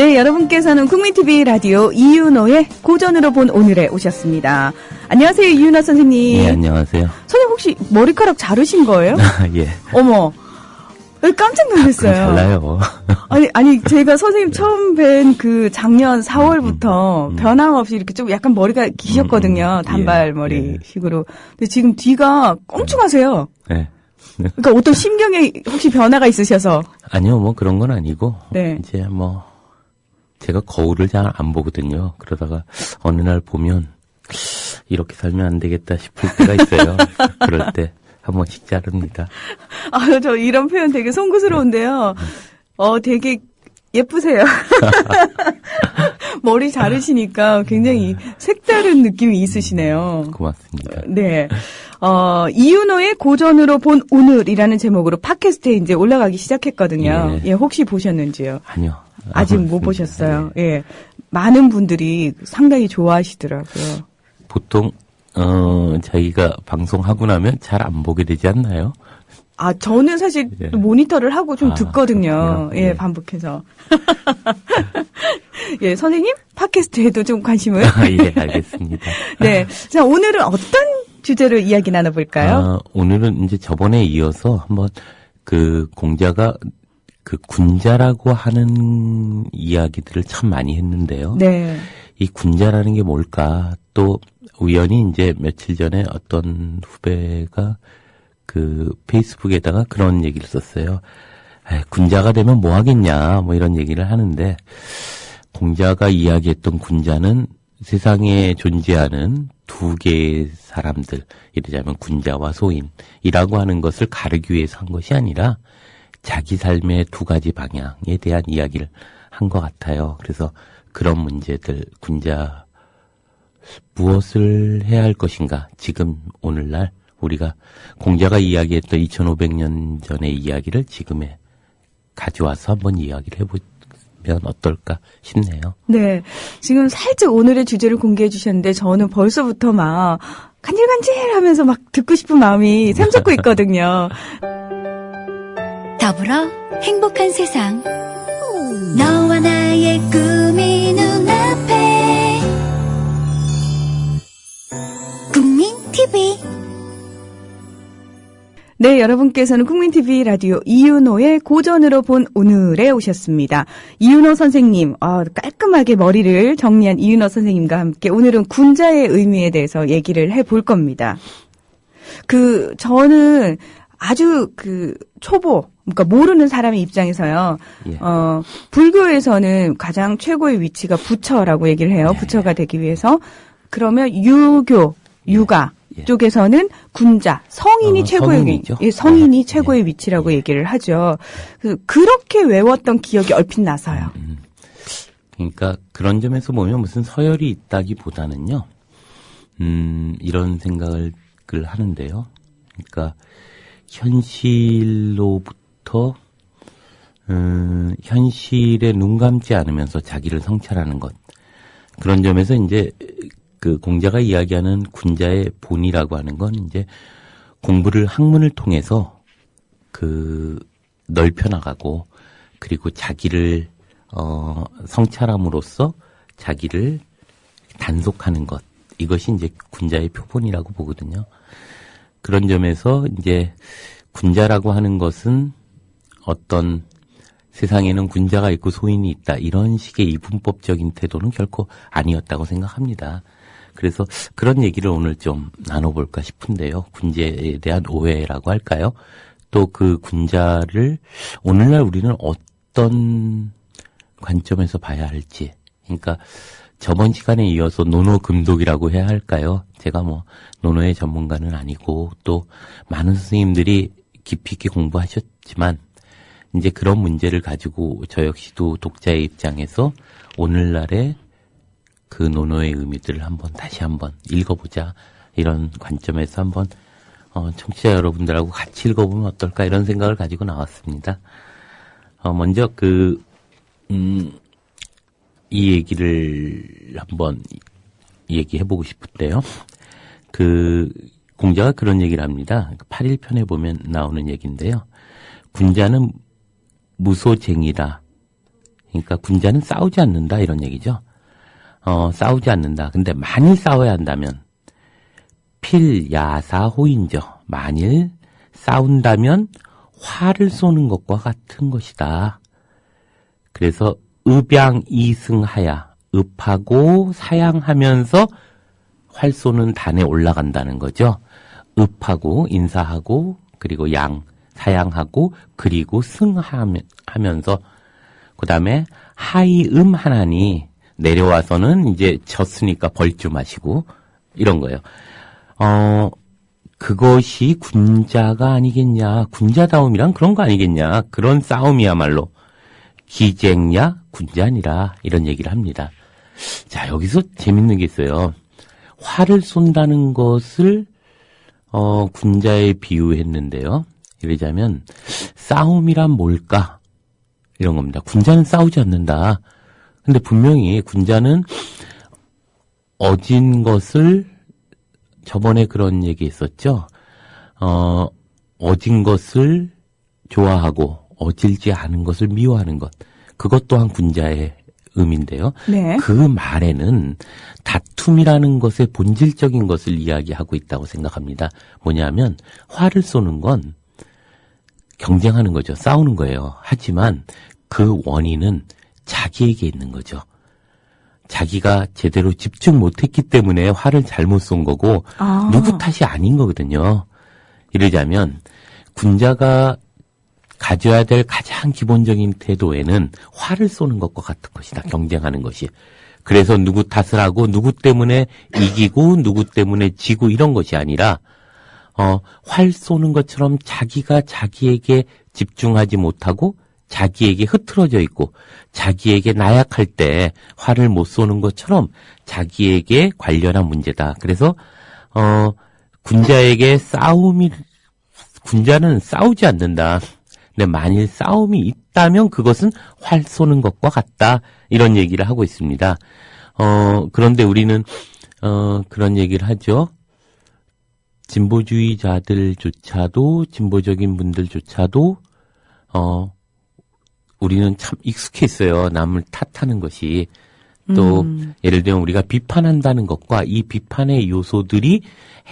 네, 여러분께서는 국민TV 라디오 이윤호의 고전으로 본 오늘에 오셨습니다. 안녕하세요, 이윤호 선생님. 네, 안녕하세요. 선생님 혹시 머리카락 자르신 거예요? 예. 어머, 깜짝 놀랐어요. 달라요. 아니, 제가 선생님 처음 뵌 그 작년 4월부터 변함없이 이렇게 좀 약간 머리가 기셨거든요. 단발머리식으로. 근데 지금 뒤가 꽁충하세요. 네. 그러니까 어떤 심경에 혹시 변화가 있으셔서? 아니요, 뭐 그런 건 아니고. 네. 이제 뭐, 제가 거울을 잘 안 보거든요. 그러다가 어느 날 보면, 이렇게 살면 안 되겠다 싶을 때가 있어요. 그럴 때 한 번씩 자릅니다. 저 이런 표현 되게 송구스러운데요. 되게 예쁘세요. 머리 자르시니까 굉장히 색다른 느낌이 있으시네요. 고맙습니다. 네. 이윤호의 고전으로 본 오늘이라는 제목으로 팟캐스트에 이제 올라가기 시작했거든요. 예. 예, 혹시 보셨는지요? 아니요. 아직 못 보셨어요. 예. 많은 분들이 상당히 좋아하시더라고요. 보통, 저희가 방송하고 나면 잘 안 보게 되지 않나요? 저는 사실 예. 모니터를 하고 좀 듣거든요. 그렇군요. 예, 예. 반복해서. 예, 선생님? 팟캐스트에도 좀 관심을? 예, 알겠습니다. 네. 자, 오늘은 어떤 주제로 이야기 나눠볼까요? 오늘은 이제 저번에 이어서 한번 그 공자가 그 군자라고 하는 이야기들을 참 많이 했는데요. 네. 이 군자라는 게 뭘까? 또 우연히 이제 며칠 전에 어떤 후배가 그 페이스북에다가 그런 얘기를 썼어요. 군자가 되면 뭐 하겠냐, 뭐 이런 얘기를 하는데, 공자가 이야기했던 군자는 세상에 존재하는 두 개의 사람들, 이러자면 군자와 소인이라고 하는 것을 가르기 위해서 한 것이 아니라 자기 삶의 두 가지 방향에 대한 이야기를 한 것 같아요. 그래서 그런 문제들, 군자 무엇을 해야 할 것인가, 지금 오늘날 우리가 공자가 이야기했던 2500년 전의 이야기를 지금에 가져와서 한번 이야기를 해보면 어떨까 싶네요. 네. 지금 살짝 오늘의 주제를 공개해 주셨는데 저는 벌써부터 막 간질간질 하면서 막 듣고 싶은 마음이 샘솟고 있거든요. 더불어 행복한 세상. 너와 나의 꿈이 눈앞에. 국민TV. 네, 여러분께서는 국민TV 라디오 이윤호의 고전으로 본 오늘에 오셨습니다. 이윤호 선생님, 깔끔하게 머리를 정리한 이윤호 선생님과 함께 오늘은 군자의 의미에 대해서 얘기를 해볼 겁니다. 저는 아주 초보, 그러니까 모르는 사람의 입장에서요. 예. 불교에서는 가장 최고의 위치가 부처라고 얘기를 해요. 네. 부처가 부처가 되기 위해서. 그러면 육아 예. 쪽에서는 군자, 성인이 최고의 성인이죠. 성인이 예. 최고의 위치라고 얘기를 하죠. 그렇게 외웠던 기억이 얼핏 나서요. 그러니까 그런 점에서 보면 무슨 서열이 있다기보다는요, 이런 생각을 하는데요. 그러니까 현실로부터 현실에 눈 감지 않으면서 자기를 성찰하는 것, 그런 점에서 이제 그 공자가 이야기하는 군자의 본이라고 하는 건 이제 공부를 학문을 통해서 넓혀나가고, 그리고 자기를 성찰함으로써 자기를 단속하는 것, 이것이 이제 군자의 표본이라고 보거든요. 그런 점에서 이제 군자라고 하는 것은 어떤 세상에는 군자가 있고 소인이 있다, 이런 식의 이분법적인 태도는 결코 아니었다고 생각합니다. 그래서 그런 얘기를 오늘 좀 나눠볼까 싶은데요. 군자에 대한 오해라고 할까요? 또 그 군자를 오늘날 우리는 어떤 관점에서 봐야 할지. 그러니까 저번 시간에 이어서 노노금독이라고 해야 할까요? 제가 뭐 노노의 전문가는 아니고 또 많은 선생님들이 깊이 있게 공부하셨지만 이제 그런 문제를 가지고 저 역시도 독자의 입장에서 오늘날의 그 논어의 의미들을 다시 한번 읽어보자, 이런 관점에서 한번 청취자 여러분들하고 같이 읽어보면 어떨까, 이런 생각을 가지고 나왔습니다. 먼저 이 얘기를 한번 얘기해보고 싶은데요. 공자가 그런 얘기를 합니다. 8일편에 보면 나오는 얘기인데요. 군자는 무소쟁이라. 그러니까 군자는 싸우지 않는다 이런 얘기죠. 싸우지 않는다. 근데 만일 싸워야 한다면 필야사호인저. 만일 싸운다면 활을 쏘는 것과 같은 것이다. 그래서 읍양이승하야. 읍하고 사양하면서 활 쏘는 단에 올라간다는 거죠. 읍하고 인사하고 그리고 사양하고 그리고 승하면서 그 다음에 하이음 하나니 내려와서는 이제 졌으니까 벌주 마시고 이런 거예요. 그것이 군자가 아니겠냐. 군자다움이란 그런 거 아니겠냐. 그런 싸움이야말로 기쟁야 군자니라 이런 얘기를 합니다. 자, 여기서 재밌는 게 있어요. 활을 쏜다는 것을 군자에 비유했는데요. 이러자면 싸움이란 뭘까? 이런 겁니다. 군자는 싸우지 않는다. 근데 분명히 군자는 어진 것을 저번에 그런 얘기 했었죠. 어진 것을 좋아하고 어질지 않은 것을 미워하는 것. 그것 또한 군자의 의미인데요. 네. 그 말에는 다툼이라는 것의 본질적인 것을 이야기하고 있다고 생각합니다. 뭐냐면 활을 쏘는 건 경쟁하는 거죠. 싸우는 거예요. 하지만 그 원인은 자기에게 있는 거죠. 자기가 제대로 집중 못했기 때문에 활을 잘못 쏜 거고 누구 탓이 아닌 거거든요. 이러자면 군자가 가져야 될 가장 기본적인 태도에는 활을 쏘는 것과 같은 것이다. 경쟁하는 것이. 그래서 누구 탓을 하고 누구 때문에 이기고 누구 때문에 지고 이런 것이 아니라 활 쏘는 것처럼 자기가 자기에게 집중하지 못하고 자기에게 흐트러져 있고 자기에게 나약할 때 활을 못 쏘는 것처럼 자기에게 관련한 문제다. 그래서 군자는 싸우지 않는다. 근데 만일 싸움이 있다면 그것은 활 쏘는 것과 같다. 이런 얘기를 하고 있습니다. 그런데 우리는 그런 얘기를 하죠. 진보주의자들조차도 진보적인 분들조차도 우리는 참 익숙해 있어요. 남을 탓하는 것이. 또 예를 들면 우리가 비판한다는 것과 이 비판의 요소들이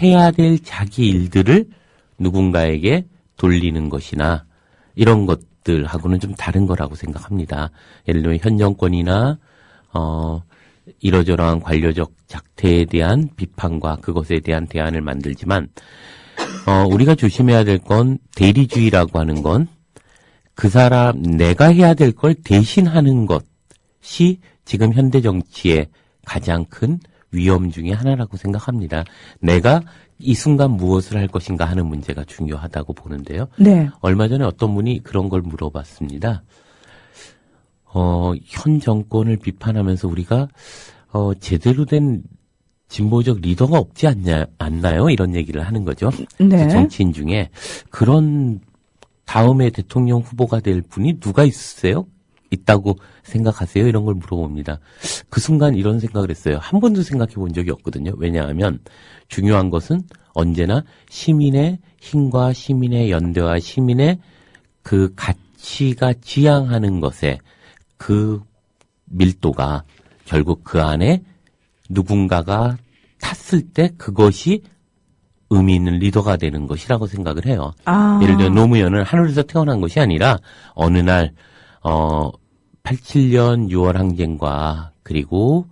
해야 될 자기 일들을 누군가에게 돌리는 것이나 이런 것들하고는 좀 다른 거라고 생각합니다. 예를 들면 현 정권이나 이러저러한 관료적 작태에 대한 비판과 그것에 대한 대안을 만들지만 우리가 조심해야 될 건 대리주의라고 하는 건 그 사람 내가 해야 될 걸 대신하는 것이 지금 현대 정치의 가장 큰 위험 중에 하나라고 생각합니다. 내가 이 순간 무엇을 할 것인가 하는 문제가 중요하다고 보는데요. 네. 얼마 전에 어떤 분이 그런 걸 물어봤습니다. 현 정권을 비판하면서 우리가 제대로 된 진보적 리더가 없지 않나요? 이런 얘기를 하는 거죠. 네. 정치인 중에 그런 다음에 대통령 후보가 될 분이 누가 있으세요? 있다고 생각하세요? 이런 걸 물어봅니다. 그 순간 이런 생각을 했어요. 한 번도 생각해 본 적이 없거든요. 왜냐하면 중요한 것은 언제나 시민의 힘과 시민의 연대와 시민의 그 가치가 지향하는 것에 그 밀도가 결국 그 안에 누군가가 탔을 때 그것이 의미 있는 리더가 되는 것이라고 생각을 해요. 예를 들어 노무현은 하늘에서 태어난 것이 아니라 어느 날 87년 6월 항쟁과 그리고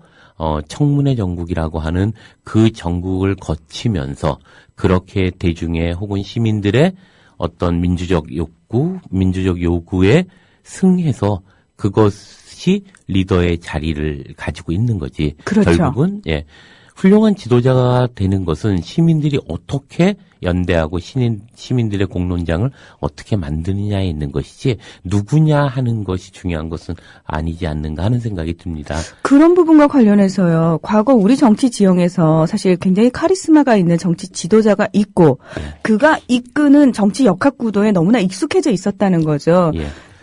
청문회 정국이라고 하는 그 정국을 거치면서 그렇게 대중의 혹은 시민들의 어떤 민주적 요구에 승해서 그것이 리더의 자리를 가지고 있는 거지. 그렇죠. 결국은 훌륭한 지도자가 되는 것은 시민들이 어떻게 연대하고 시민들의 공론장을 어떻게 만드느냐에 있는 것이지 누구냐 하는 것이 중요한 것은 아니지 않는가 하는 생각이 듭니다. 그런 부분과 관련해서요. 과거 우리 정치 지형에서 사실 굉장히 카리스마가 있는 정치 지도자가 있고 그가 이끄는 정치 역학 구도에 너무나 익숙해져 있었다는 거죠.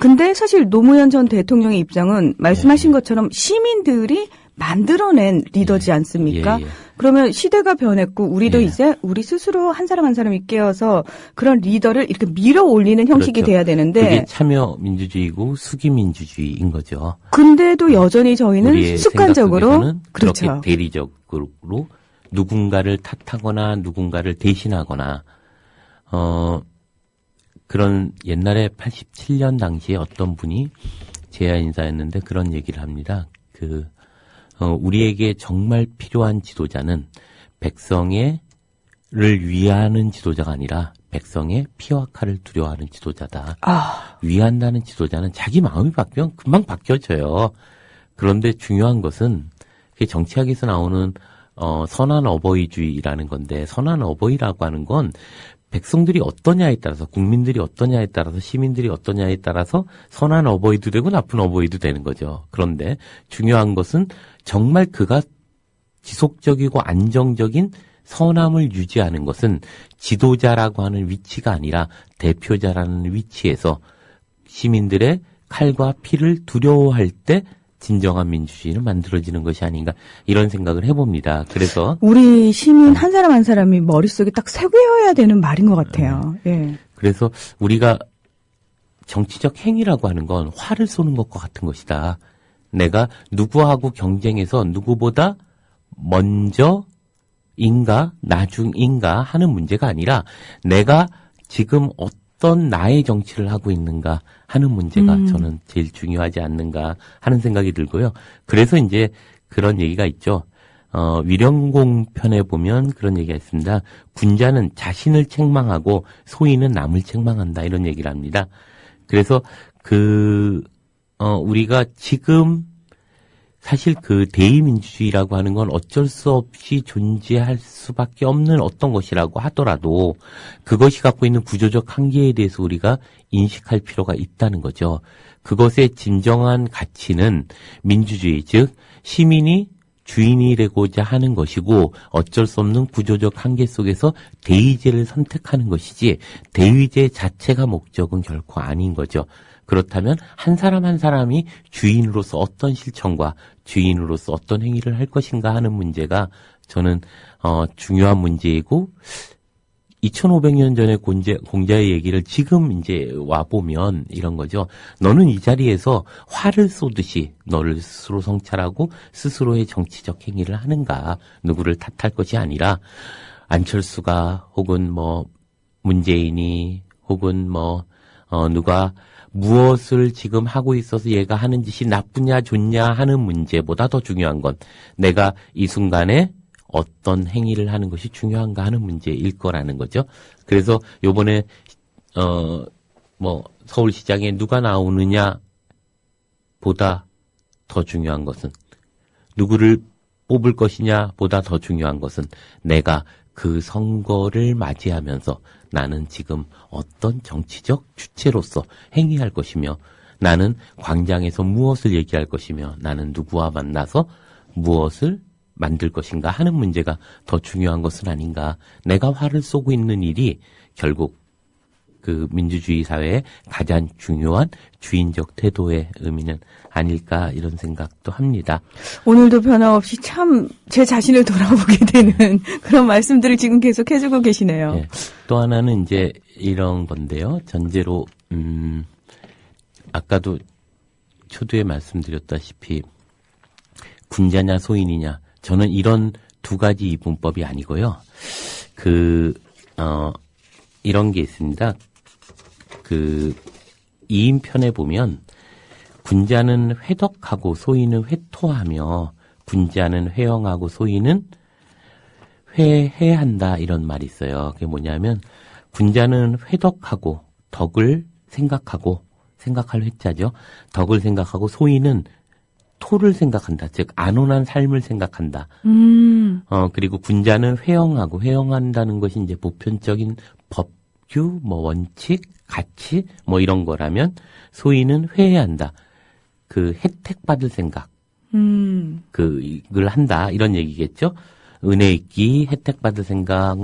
근데 사실 노무현 전 대통령의 입장은 말씀하신 것처럼 시민들이 만들어낸 리더지 않습니까? 그러면 시대가 변했고 우리도 예. 이제 우리 스스로 한 사람 한 사람이 깨어서 그런 리더를 이렇게 밀어 올리는 형식이 그렇죠. 돼야 되는데 그게 참여 민주주의고 수기 민주주의인 거죠. 근데도 여전히 저희는 우리의 습관적으로 생각 속에서는 그렇죠. 그렇게 대리적으로 누군가를 탓하거나 누군가를 대신하거나 그런 옛날에 87년 당시에 어떤 분이 제야 인사였는데 그런 얘기를 합니다. 우리에게 정말 필요한 지도자는 백성을 위하는 지도자가 아니라 백성의 피와 칼을 두려워하는 지도자다. 위한다는 지도자는 자기 마음이 바뀌면 금방 바뀌어져요. 그런데 중요한 것은 그게 정치학에서 나오는 선한 어버이주의라는 건데 선한 어버이라고 하는 건 백성들이 어떠냐에 따라서 국민들이 어떠냐에 따라서 시민들이 어떠냐에 따라서 선한 어버이도 되고 나쁜 어버이도 되는 거죠. 그런데 중요한 것은 정말 그가 지속적이고 안정적인 선함을 유지하는 것은 지도자라고 하는 위치가 아니라 대표자라는 위치에서 시민들의 칼과 피를 두려워할 때 진정한 민주주의는 만들어지는 것이 아닌가 이런 생각을 해봅니다. 그래서 우리 시민 한 사람 한 사람이 머릿속에 딱 새겨야 되는 말인 것 같아요. 예. 그래서 우리가 정치적 행위라고 하는 건 화를 쏘는 것과 같은 것이다. 내가 누구하고 경쟁해서 누구보다 먼저인가 나중인가 하는 문제가 아니라 내가 지금 어떤 나의 정치를 하고 있는가 하는 문제가 저는 제일 중요하지 않는가 하는 생각이 들고요. 그래서 이제 그런 얘기가 있죠. 위령공 편에 보면 그런 얘기가 있습니다. 군자는 자신을 책망하고 소인은 남을 책망한다 이런 얘기를 합니다. 그래서 우리가 지금 사실 그 대의민주주의라고 하는 건 어쩔 수 없이 존재할 수밖에 없는 어떤 것이라고 하더라도 그것이 갖고 있는 구조적 한계에 대해서 우리가 인식할 필요가 있다는 거죠. 그것의 진정한 가치는 민주주의, 즉 시민이 주인이 되고자 하는 것이고 어쩔 수 없는 구조적 한계 속에서 대의제를 선택하는 것이지 대의제 자체가 목적은 결코 아닌 거죠. 그렇다면 한 사람 한 사람이 주인으로서 어떤 실천과 주인으로서 어떤 행위를 할 것인가 하는 문제가 저는 중요한 문제이고 2500년 전에 공자의 얘기를 지금 이제 와보면 이런 거죠. 너는 이 자리에서 화를 쏘듯이 너를 스스로 성찰하고 스스로의 정치적 행위를 하는가. 누구를 탓할 것이 아니라 안철수가 혹은 뭐 문재인이 혹은 누가 무엇을 지금 하고 있어서 얘가 하는 짓이 나쁘냐 좋냐 하는 문제보다 더 중요한 건 내가 이 순간에 어떤 행위를 하는 것이 중요한가 하는 문제일 거라는 거죠. 그래서 요번에 서울시장에 누가 나오느냐 보다 더 중요한 것은 누구를 뽑을 것이냐 보다 더 중요한 것은 내가 그 선거를 맞이하면서 나는 지금 어떤 정치적 주체로서 행위할 것이며 나는 광장에서 무엇을 얘기할 것이며 나는 누구와 만나서 무엇을 만들 것인가 하는 문제가 더 중요한 것은 아닌가. 내가 화를 쏘고 있는 일이 결국 그 민주주의 사회의 가장 중요한 주인적 태도의 의미는 아닐까 이런 생각도 합니다. 오늘도 변함없이 참 제 자신을 돌아보게 되는 그런 말씀들을 지금 계속 해주고 계시네요. 네. 또 하나는 이제 이런 건데요. 전제로 아까도 초두에 말씀드렸다시피 군자냐 소인이냐 저는 이런 두 가지 이분법이 아니고요. 이런 게 있습니다. 이인편에 보면 군자는 회덕하고 소인은 회토하며 군자는 회영하고 소인은 회해한다 이런 말이 있어요. 그게 뭐냐면 군자는 회덕하고 덕을 생각하고 생각할 회자죠. 덕을 생각하고 소인은 토를 생각한다. 즉 안온한 삶을 생각한다. 그리고 군자는 회영하고 회영한다는 것이 이제 보편적인 법규, 원칙, 가치 이런 거라면 소인은 회해한다. 그 혜택 받을 생각. 이걸 한다. 이런 얘기겠죠. 은혜 있기, 혜택 받을 생각,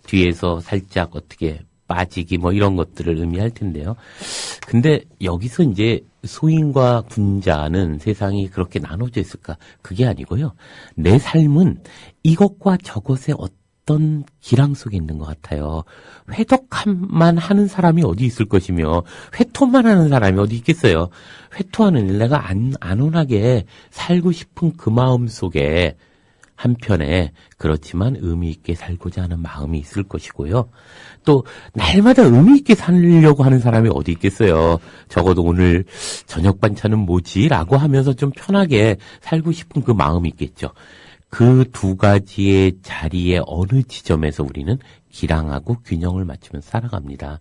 뒤에서 살짝 어떻게 빠지기 뭐 이런 것들을 의미할 텐데요. 근데 여기서 이제 소인과 군자는 세상이 그렇게 나눠져 있을까? 그게 아니고요. 내 삶은 이것과 저것의 어떤 기랑 속에 있는 것 같아요. 회덕함만 하는 사람이 어디 있을 것이며 회토만 하는 사람이 어디 있겠어요. 회토하는 일, 내가 안온하게 살고 싶은 그 마음 속에 한편에 그렇지만 의미 있게 살고자 하는 마음이 있을 것이고요. 또 날마다 의미 있게 살려고 하는 사람이 어디 있겠어요. 적어도 오늘 저녁 반찬은 뭐지? 라고 하면서 좀 편하게 살고 싶은 그 마음이 있겠죠. 그 두 가지의 자리에 어느 지점에서 우리는 기량하고 균형을 맞추면서 살아갑니다.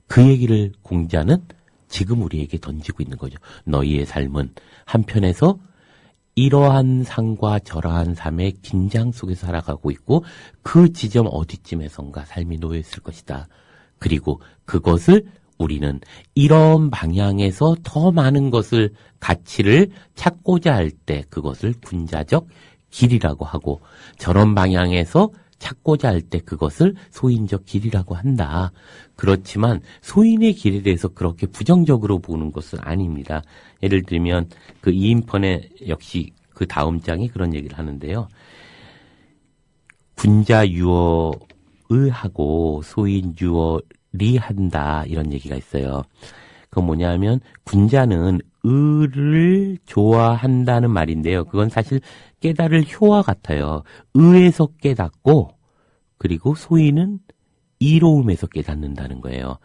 그 얘기를 공자는 지금 우리에게 던지고 있는 거죠. 너희의 삶은 한편에서 이러한 삶과 저러한 삶의 긴장 속에서 살아가고 있고 그 지점 어디쯤에선가 삶이 놓여 있을 것이다. 그리고 그것을 우리는 이런 방향에서 더 많은 것을 가치를 찾고자 할 때 그것을 군자적 길이라고 하고 저런 방향에서 찾고자 할 때 그것을 소인적 길이라고 한다. 그렇지만 소인의 길에 대해서 그렇게 부정적으로 보는 것은 아닙니다. 예를 들면 그 이인펀의 역시 그 다음 장이 그런 얘기를 하는데요. 군자 유어의 하고 소인 유어리 한다 이런 얘기가 있어요. 그건 뭐냐면 군자는 의를 좋아한다는 말인데요. 그건 사실 깨달을 효와 같아요. 의에서 깨닫고 그리고 소인은 이로움에서 깨닫는다는 거예요.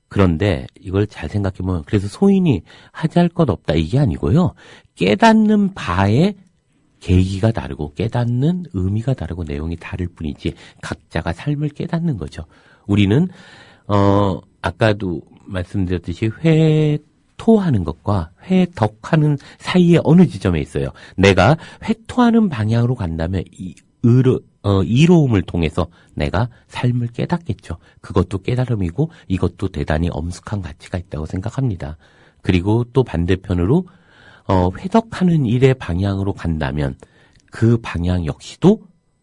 그런데 이걸 잘 생각해보면 그래서 소인이 하지 할 것 없다 이게 아니고요. 깨닫는 바의 계기가 다르고 깨닫는 의미가 다르고 내용이 다를 뿐이지 각자가 삶을 깨닫는 거죠. 우리는 아까도 말씀드렸듯이 회토하는 것과 회덕하는 사이에 어느 지점에 있어요. 내가 회토하는 방향으로 간다면 이로움을 통해서 내가 삶을 깨닫겠죠. 그것도 깨달음이고 이것도 대단히 엄숙한 가치가 있다고 생각합니다. 그리고 또 반대편으로 회덕하는 일의 방향으로 간다면 그 방향 역시도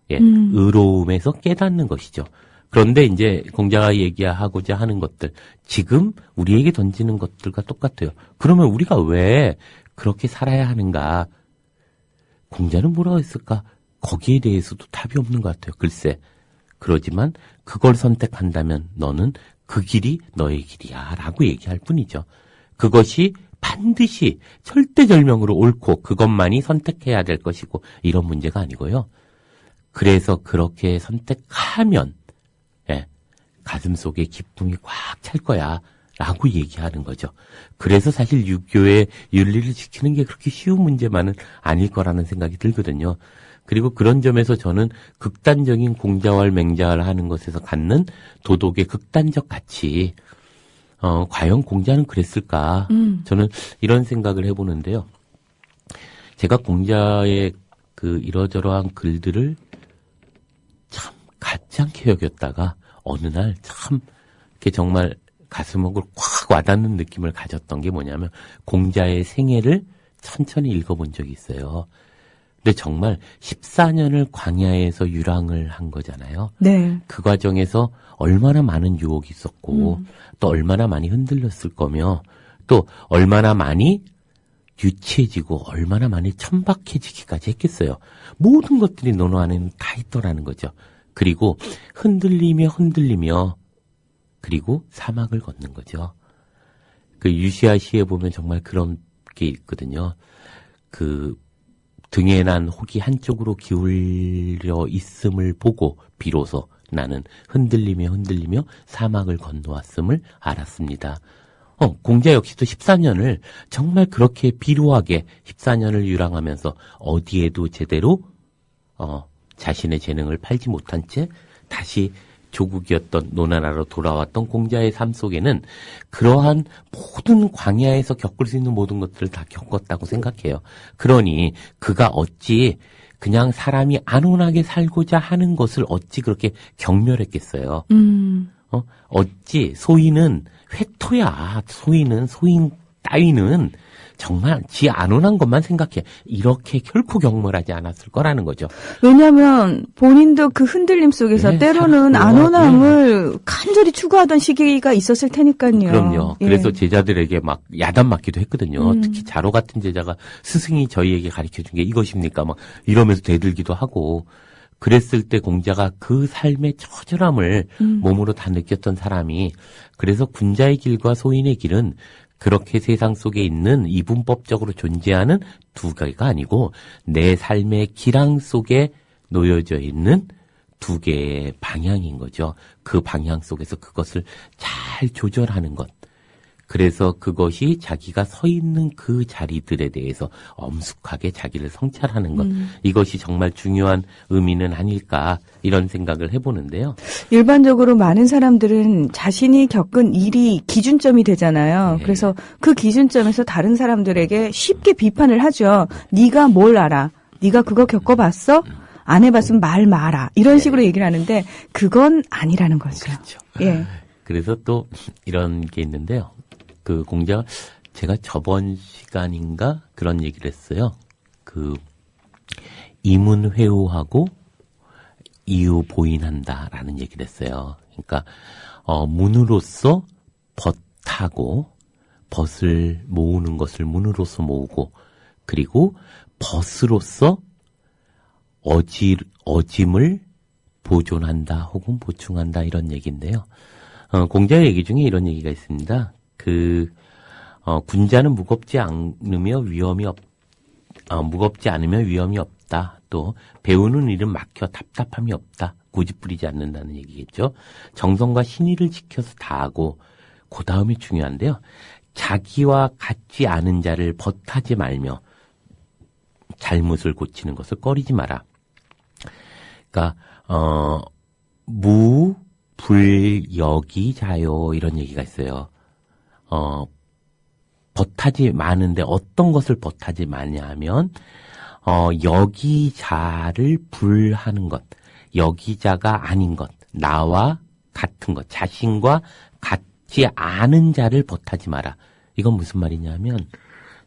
의로움에서 깨닫는 것이죠. 그런데 이제 공자가 얘기하고자 하는 것들, 지금 우리에게 던지는 것들과 똑같아요. 그러면 우리가 왜 그렇게 살아야 하는가? 공자는 뭐라고 했을까? 거기에 대해서도 답이 없는 것 같아요. 글쎄. 그러지만 그걸 선택한다면 너는 그 길이 너의 길이야 라고 얘기할 뿐이죠. 그것이 반드시 절대절명으로 옳고 그것만이 선택해야 될 것이고 이런 문제가 아니고요. 그래서 그렇게 선택하면 가슴 속에 기쁨이 꽉 찰 거야 라고 얘기하는 거죠. 그래서 사실 유교의 윤리를 지키는 게 그렇게 쉬운 문제만은 아닐 거라는 생각이 들거든요. 그리고 그런 점에서 저는 극단적인 공자활 맹자를 하는 것에서 갖는 도덕의 극단적 가치, 과연 공자는 그랬을까? 저는 이런 생각을 해보는데요. 제가 공자의 그 이러저러한 글들을 참 같지 않게 여겼다가 어느 날 참 이렇게 정말 가슴목을 꽉 와닿는 느낌을 가졌던 게 뭐냐면 공자의 생애를 천천히 읽어본 적이 있어요. 근데 정말 14년을 광야에서 유랑을 한 거잖아요. 네. 그 과정에서 얼마나 많은 유혹이 있었고 또 얼마나 많이 흔들렸을 거며 또 얼마나 많이 유치해지고 얼마나 많이 천박해지기까지 했겠어요. 모든 것들이 너너 안에는 다 있더라는 거죠. 그리고 흔들리며 그리고 사막을 걷는 거죠. 그 유시아 시에 보면 정말 그런 게 있거든요. 그 등에 난 혹이 한쪽으로 기울여 있음을 보고 비로소 나는 흔들리며 사막을 건너왔음을 알았습니다. 공자 역시도 14년을 정말 그렇게 비루하게 14년을 유랑하면서 어디에도 제대로 자신의 재능을 팔지 못한 채 다시 조국이었던 노나라로 돌아왔던 공자의 삶 속에는 그러한 모든 광야에서 겪을 수 있는 모든 것들을 다 겪었다고 생각해요. 그러니 그가 어찌 그냥 사람이 안온하게 살고자 하는 것을 어찌 그렇게 경멸했겠어요. 어찌 소인은 회토야. 소인 따위는 정말 지 안온한 것만 생각해. 이렇게 결코 경멸하지 않았을 거라는 거죠. 왜냐하면 본인도 그 흔들림 속에서 네, 때로는 살았고요. 안온함을 간절히 추구하던 시기가 있었을 테니까요. 그럼요. 예. 그래서 제자들에게 막 야단 맞기도 했거든요. 음. 특히 자로 같은 제자가 스승이 저희에게 가르쳐준 게 이것입니까? 막 이러면서 대들기도 하고 그랬을 때 공자가 그 삶의 처절함을 몸으로 다 느꼈던 사람이 그래서 군자의 길과 소인의 길은 그렇게 세상 속에 있는 이분법적으로 존재하는 두 개가 아니고 내 삶의 기랑 속에 놓여져 있는 두 개의 방향인 거죠. 그 방향 속에서 그것을 잘 조절하는 것. 그래서 그것이 자기가 서 있는 그 자리들에 대해서 엄숙하게 자기를 성찰하는 것. 이것이 정말 중요한 의미는 아닐까 이런 생각을 해보는데요. 일반적으로 많은 사람들은 자신이 겪은 일이 기준점이 되잖아요. 네. 그래서 그 기준점에서 다른 사람들에게 쉽게 비판을 하죠. 네가 뭘 알아? 네가 그거 겪어봤어? 안 해봤으면 말 마라. 이런 식으로 얘기를 하는데 그건 아니라는 거죠. 그렇죠. 예. 그래서 또 이런 게 있는데요. 그 공자가 제가 저번 시간인가 그런 얘기를 했어요. 그 이문회우하고 이유보인한다라는 얘기를 했어요. 그러니까 문으로서 벗하고 벗을 모으는 것을 문으로서 모으고 그리고 벗으로서 어짐을 보존한다 혹은 보충한다 이런 얘기인데요. 공자의 얘기 중에 이런 얘기가 있습니다. 군자는 무겁지 않으면 위험이 없다. 또 배우는 일은 막혀 답답함이 없다. 고집부리지 않는다는 얘기겠죠. 정성과 신의를 지켜서 다하고 그 다음이 중요한데요. 자기와 같지 않은 자를 벗하지 말며 잘못을 고치는 것을 꺼리지 마라. 그러니까 무불여기자요 이런 얘기가 있어요. 벗하지 마는데 어떤 것을 벗하지 마냐 하면 여기자를 불하는 것, 여기자가 아닌 것, 나와 같은 것, 자신과 같지 않은 자를 벗하지 마라. 이건 무슨 말이냐면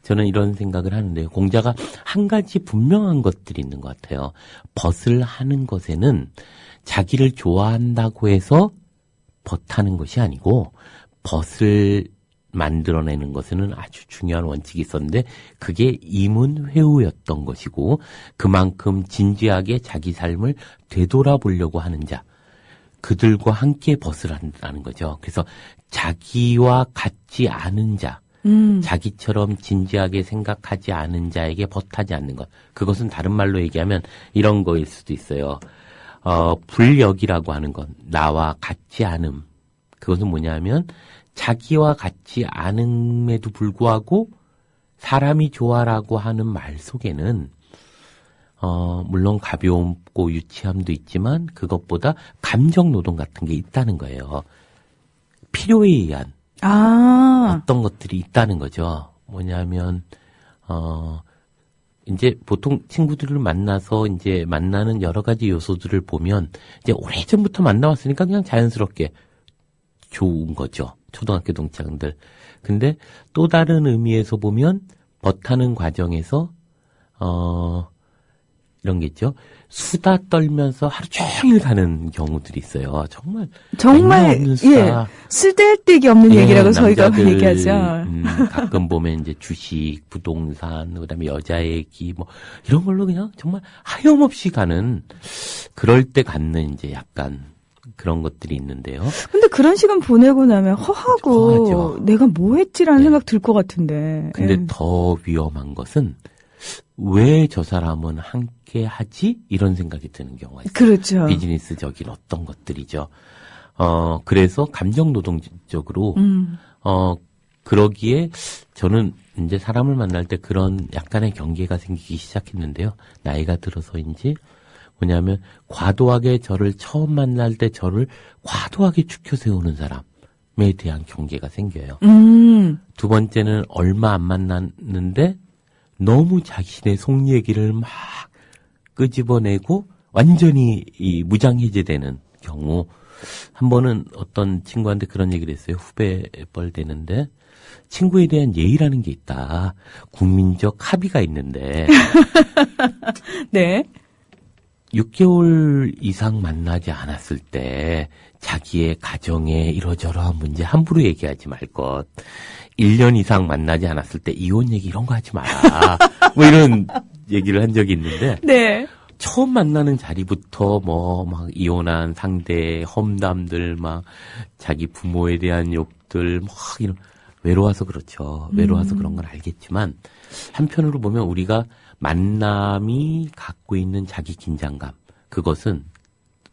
저는 이런 생각을 하는데요. 공자가 한 가지 분명한 것들이 있는 것 같아요. 벗을 하는 것에는 자기를 좋아한다고 해서 벗하는 것이 아니고 벗을 만들어내는 것에는 아주 중요한 원칙이 있었는데 그게 이문회우였던 것이고 그만큼 진지하게 자기 삶을 되돌아보려고 하는 자 그들과 함께 벗을 한다는 거죠. 그래서 자기와 같지 않은 자 자기처럼 진지하게 생각하지 않은 자에게 벗하지 않는 것. 그것은 다른 말로 얘기하면 이런 거일 수도 있어요. 불역이라고 하는 것. 나와 같지 않음. 그것은 뭐냐면 자기와 같지 않음에도 불구하고 사람이 좋아라고 하는 말 속에는 물론 가벼움고 유치함도 있지만 그것보다 감정 노동 같은 게 있다는 거예요. 필요에 의한 어떤 것들이 있다는 거죠. 뭐냐면 이제 보통 친구들을 만나서 이제 만나는 여러 가지 요소들을 보면 이제 오래전부터 만나왔으니까 그냥 자연스럽게 좋은 거죠. 초등학교 동창들. 근데 또 다른 의미에서 보면 벗하는 과정에서 이런 게 있죠. 수다 떨면서 하루 종일 가는 경우들이 있어요. 정말 없는 수다. 예, 쓸데기 없는 얘기라고 저희가 남자들, 얘기하죠. 가끔 보면 이제 주식, 부동산, 그다음에 여자 얘기 뭐 이런 걸로 그냥 정말 하염없이 가는 그럴 때 갖는 이제 약간 그런 것들이 있는데요. 근데 그런 시간 보내고 나면 허하고 허하죠. 내가 뭐 했지라는 네. 생각 들 것 같은데. 근데 예. 더 위험한 것은 왜 저 사람은 함께 하지? 이런 생각이 드는 경우가 있어요. 그렇죠. 비즈니스적인 어떤 것들이죠. 그래서 감정노동적으로, 그러기에 저는 이제 사람을 만날 때 그런 약간의 경계가 생기기 시작했는데요. 나이가 들어서인지 뭐냐면 과도하게 저를 처음 만날 때 저를 과도하게 추켜 세우는 사람에 대한 경계가 생겨요. 두 번째는 얼마 안 만났는데 너무 자신의 속 얘기를 막 끄집어내고 완전히 이 무장해제되는 경우 한 번은 어떤 친구한테 그런 얘기를 했어요. 후배 뻘 되는데 친구에 대한 예의라는 게 있다. 국민적 합의가 있는데 네. 6개월 이상 만나지 않았을 때 자기의 가정에 이러저러한 문제 함부로 얘기하지 말 것. 1년 이상 만나지 않았을 때 이혼 얘기 이런 거 하지 마라. 뭐 이런 얘기를 한 적이 있는데 네. 처음 만나는 자리부터 뭐 막 이혼한 상대 험담들 막 자기 부모에 대한 욕들 막 이런 외로워서 그렇죠. 외로워서 그런 건 알겠지만 한편으로 보면 우리가 만남이 갖고 있는 자기 긴장감 그것은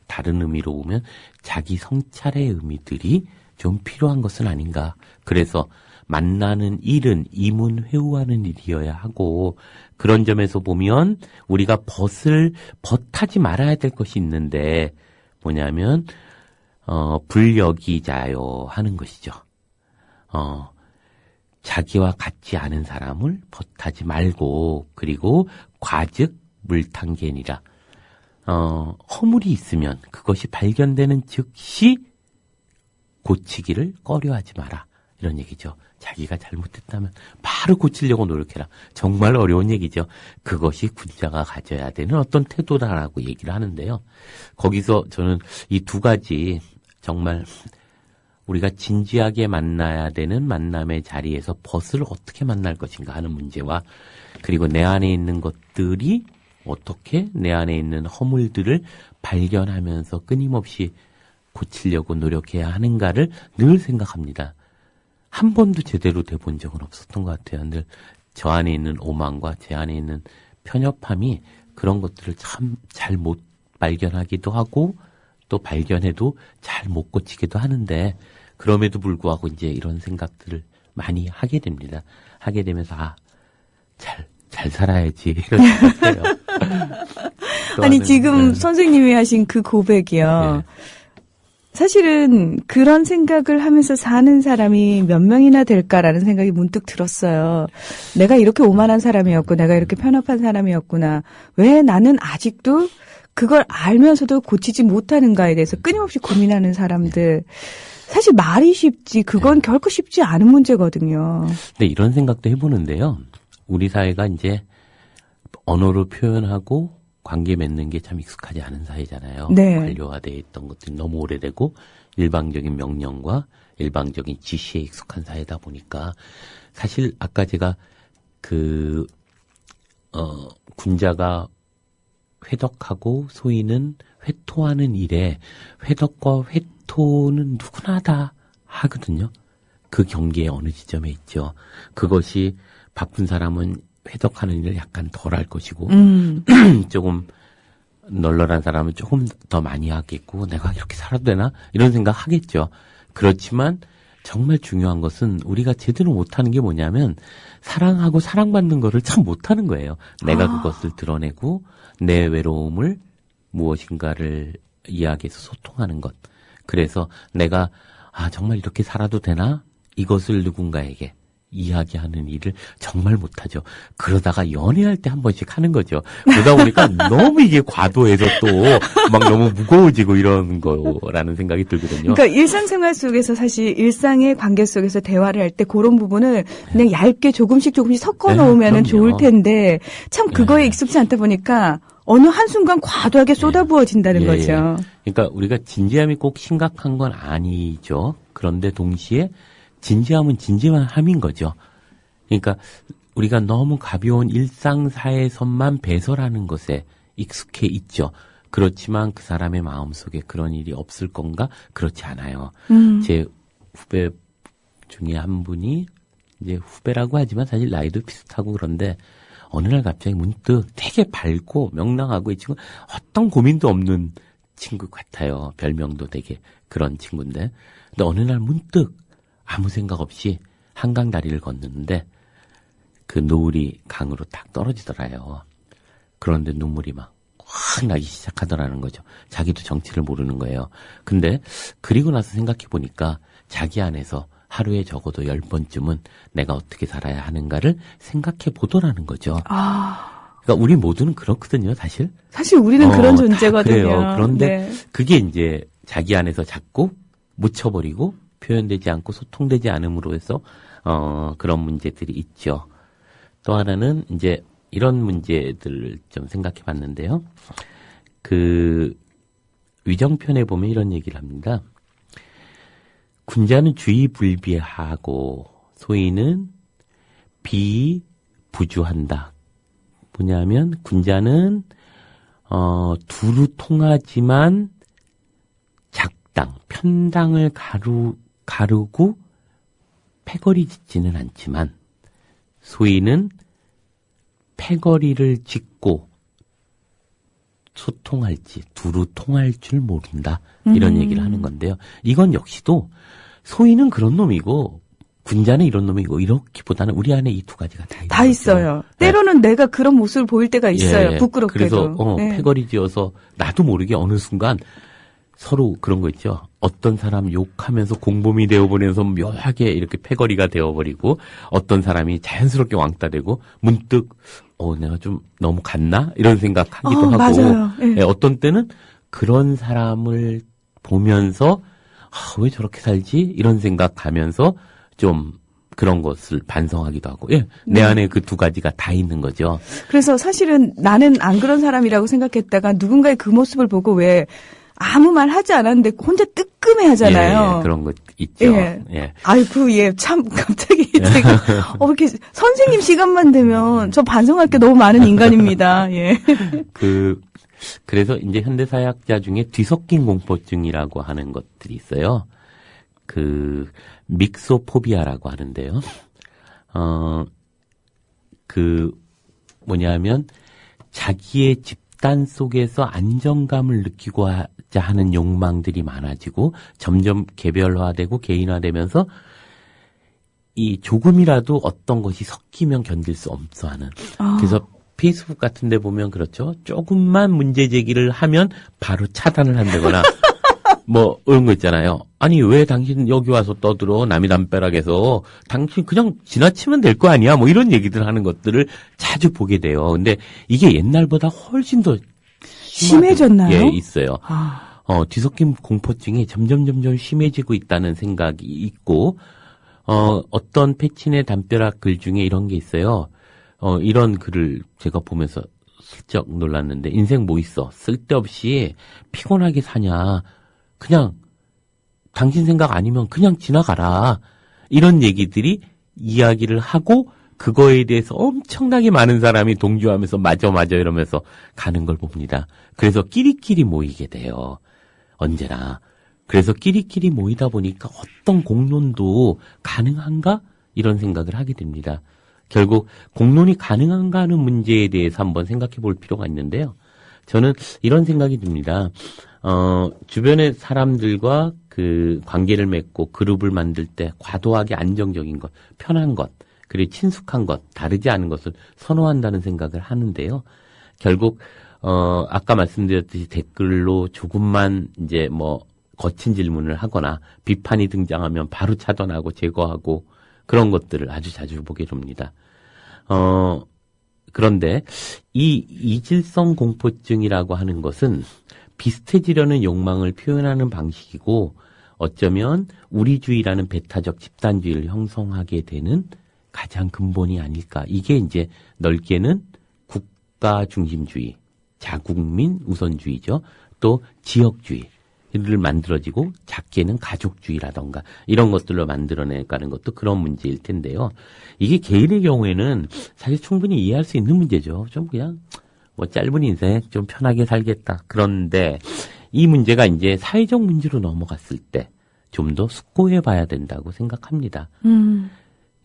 다른 의미로 보면 자기 성찰의 의미들이 좀 필요한 것은 아닌가. 그래서 만나는 일은 이문회우하는 일이어야 하고 그런 점에서 보면 우리가 벗하지 말아야 될 것이 있는데 뭐냐면 불여기자요 하는 것이죠. 자기와 같지 않은 사람을 벗하지 말고 그리고 과즉 물탕견이라 허물이 있으면 그것이 발견되는 즉시 고치기를 꺼려하지 마라. 이런 얘기죠. 자기가 잘못했다면 바로 고치려고 노력해라. 정말 어려운 얘기죠. 그것이 군자가 가져야 되는 어떤 태도다라고 얘기를 하는데요. 거기서 저는 이 두 가지 정말 우리가 진지하게 만나야 되는 만남의 자리에서 벗을 어떻게 만날 것인가 하는 문제와 그리고 내 안에 있는 것들이 어떻게 내 안에 있는 허물들을 발견하면서 끊임없이 고치려고 노력해야 하는가를 늘 생각합니다. 한 번도 제대로 돼본 적은 없었던 것 같아요. 늘 저 안에 있는 오만과 제 안에 있는 편협함이 그런 것들을 참 잘 못 발견하기도 하고 또 발견해도 잘 못 고치기도 하는데 그럼에도 불구하고 이제 이런 생각들을 많이 하게 됩니다. 하게 되면서 잘 살아야지 이런 생각해요. 아니 지금 선생님이 하신 그 고백이요. 네. 사실은 그런 생각을 하면서 사는 사람이 몇 명이나 될까라는 생각이 문득 들었어요. 내가 이렇게 오만한 사람이었고 내가 이렇게 편협한 사람이었구나. 왜 나는 아직도 그걸 알면서도 고치지 못하는가에 대해서 끊임없이 고민하는 사람들. 사실 말이 쉽지 그건 결코 쉽지 않은 문제거든요. 네, 이런 생각도 해보는데요. 우리 사회가 이제 언어로 표현하고 관계 맺는 게 참 익숙하지 않은 사회잖아요. 네. 관료화되어 있던 것들이 너무 오래되고 일방적인 명령과 일방적인 지시에 익숙한 사회다 보니까 사실 아까 제가 군자가 회덕하고 소위는 회토하는 일에 회덕과 회토는 누구나 다 하거든요. 그 경계에 어느 지점에 있죠. 그것이 바쁜 사람은 회덕하는 일을 약간 덜 할 것이고 조금 널널한 사람은 조금 더 많이 하겠고 내가 이렇게 살아도 되나? 이런 생각 하겠죠. 그렇지만 정말 중요한 것은 우리가 제대로 못하는 게 뭐냐면 사랑하고 사랑받는 거를 참 못하는 거예요. 내가 그것을 드러내고 내 외로움을 무엇인가를 이야기해서 소통하는 것. 그래서 내가 정말 이렇게 살아도 되나? 이것을 누군가에게 이야기하는 일을 정말 못하죠. 그러다가 연애할 때 한 번씩 하는 거죠. 그러다 보니까 너무 이게 과도해서 또 막 너무 무거워지고 이런 거라는 생각이 들거든요. 그러니까 일상생활 속에서 사실 일상의 관계 속에서 대화를 할 때 그런 부분을 그냥 얇게 조금씩 섞어 놓으면 좋을 텐데 참 그거에 익숙치 않다 보니까 어느 한순간 과도하게 쏟아부어진다는 거죠. 그러니까 우리가 진지함이 꼭 심각한 건 아니죠. 그런데 동시에 진지함은 진지함인 거죠. 그러니까 우리가 너무 가벼운 일상사에서만 배설하는 것에 익숙해 있죠. 그렇지만 그 사람의 마음속에 그런 일이 없을 건가? 그렇지 않아요. 제 후배 중에 한 분이 이제 후배라고 하지만 사실 나이도 비슷하고 그런데 어느 날 갑자기 문득 되게 밝고 명랑하고 이 친구 어떤 고민도 없는 친구 같아요. 별명도 되게 그런 친구인데. 근데 어느 날 문득 아무 생각 없이 한강 다리를 걷는데 그 노을이 강으로 딱 떨어지더라요. 그런데 눈물이 막 확 나기 시작하더라는 거죠. 자기도 정체를 모르는 거예요. 근데 그리고 나서 생각해 보니까 자기 안에서 하루에 적어도 10번쯤은 내가 어떻게 살아야 하는가를 생각해 보더라는 거죠. 그러니까 우리 모두는 그렇거든요, 사실. 사실 우리는 그런 존재거든요. 그래요. 그런데 그게 이제 자기 안에서 자꾸 묻혀버리고 표현되지 않고 소통되지 않음으로 해서 그런 문제들이 있죠. 또 하나는 이제 이런 문제들을 좀 생각해 봤는데요. 그 위정편에 보면 이런 얘기를 합니다. 군자는 주의불비하고 소인은 비부주한다. 뭐냐면 군자는 두루 통하지만 작당, 편당을 가르고 패거리 짓지는 않지만 소인은 패거리를 짓고 소통할지 두루 통할 줄 모른다. 이런 얘기를 하는 건데요. 이건 역시도 소인은 그런 놈이고 군자는 이런 놈이고 이렇기보다는 우리 안에 이 두 가지가 다 있어요. 때로는 내가 그런 모습을 보일 때가 있어요. 부끄럽게도. 그래서 패거리 지어서 나도 모르게 어느 순간 서로 그런 거 있죠. 어떤 사람 욕하면서 공범이 되어버려서 묘하게 이렇게 패거리가 되어버리고 어떤 사람이 자연스럽게 왕따 되고 문득 내가 좀 너무 갔나? 이런 생각하기도 하고 맞아요. 네. 어떤 때는 그런 사람을 보면서 왜 저렇게 살지? 이런 생각하면서 좀 그런 것을 반성하기도 하고 내 안에 그 두 가지가 다 있는 거죠. 그래서 사실은 나는 안 그런 사람이라고 생각했다가 누군가의 그 모습을 보고 왜 아무 말 하지 않았는데 혼자 뜨끔해 하잖아요. 예, 그런 것 있죠. 예. 아이고, 참, 갑자기 제가, 이렇게, 선생님 시간만 되면 저 반성할 게 너무 많은 인간입니다. 예. 그래서 이제 현대사회학자 중에 뒤섞인 공포증이라고 하는 것들이 있어요. 믹소포비아라고 하는데요. 뭐냐면, 자기의 집단 속에서 안정감을 느끼고자 하는 욕망들이 많아지고 점점 개별화되고 개인화되면서 이 조금이라도 어떤 것이 섞이면 견딜 수 없어 하는. 그래서 페이스북 같은 데 보면 그렇죠. 조금만 문제 제기를 하면 바로 차단을 한다거나 뭐 이런 거 있잖아요. 아니 왜 당신 여기 와서 떠들어 남이 담벼락에서 당신 그냥 지나치면 될 거 아니야 뭐 이런 얘기들 하는 것들을 자주 보게 돼요. 근데 이게 옛날보다 훨씬 더 심해졌나요? 예, 있어요. 뒤섞임 공포증이 점점 심해지고 있다는 생각이 있고 어떤 패친의 담벼락 글 중에 이런 게 있어요. 이런 글을 제가 보면서 슬쩍 놀랐는데 인생 뭐 있어? 쓸데없이 피곤하게 사냐? 그냥 당신 생각 아니면 그냥 지나가라. 이런 얘기들이 이야기를 하고 그거에 대해서 엄청나게 많은 사람이 동조하면서 맞아 이러면서 가는 걸 봅니다. 그래서 끼리끼리 모이게 돼요. 언제나. 그래서 끼리끼리 모이다 보니까 어떤 공론도 가능한가? 이런 생각을 하게 됩니다. 결국 공론이 가능한가 하는 문제에 대해서 한번 생각해 볼 필요가 있는데요. 저는 이런 생각이 듭니다. 주변의 사람들과 그 관계를 맺고 그룹을 만들 때 과도하게 안정적인 것, 편한 것, 그리고 친숙한 것, 다르지 않은 것을 선호한다는 생각을 하는데요. 결국 아까 말씀드렸듯이 댓글로 조금만 이제 뭐 거친 질문을 하거나 비판이 등장하면 바로 차단하고 제거하고 그런 것들을 아주 자주 보게 됩니다. 그런데 이 이질성 공포증이라고 하는 것은 비슷해지려는 욕망을 표현하는 방식이고 어쩌면 우리주의라는 배타적 집단주의를 형성하게 되는 가장 근본이 아닐까. 이게 이제 넓게는 국가 중심주의, 자국민 우선주의죠. 또 지역주의를 만들어지고 작게는 가족주의라던가 이런 것들로 만들어내가는 것도 그런 문제일 텐데요. 이게 개인의 경우에는 사실 충분히 이해할 수 있는 문제죠. 좀 그냥 뭐 짧은 인생 좀 편하게 살겠다. 그런데 이 문제가 이제 사회적 문제로 넘어갔을 때 좀 더 숙고해 봐야 된다고 생각합니다.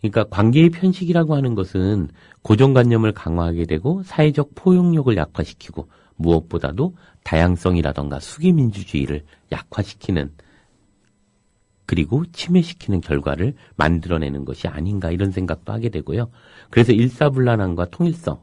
그러니까 관계의 편식이라고 하는 것은 고정관념을 강화하게 되고 사회적 포용력을 약화시키고 무엇보다도 다양성이라던가 수기민주주의를 약화시키는 그리고 침해시키는 결과를 만들어내는 것이 아닌가 이런 생각도 하게 되고요. 그래서 일사불란함과 통일성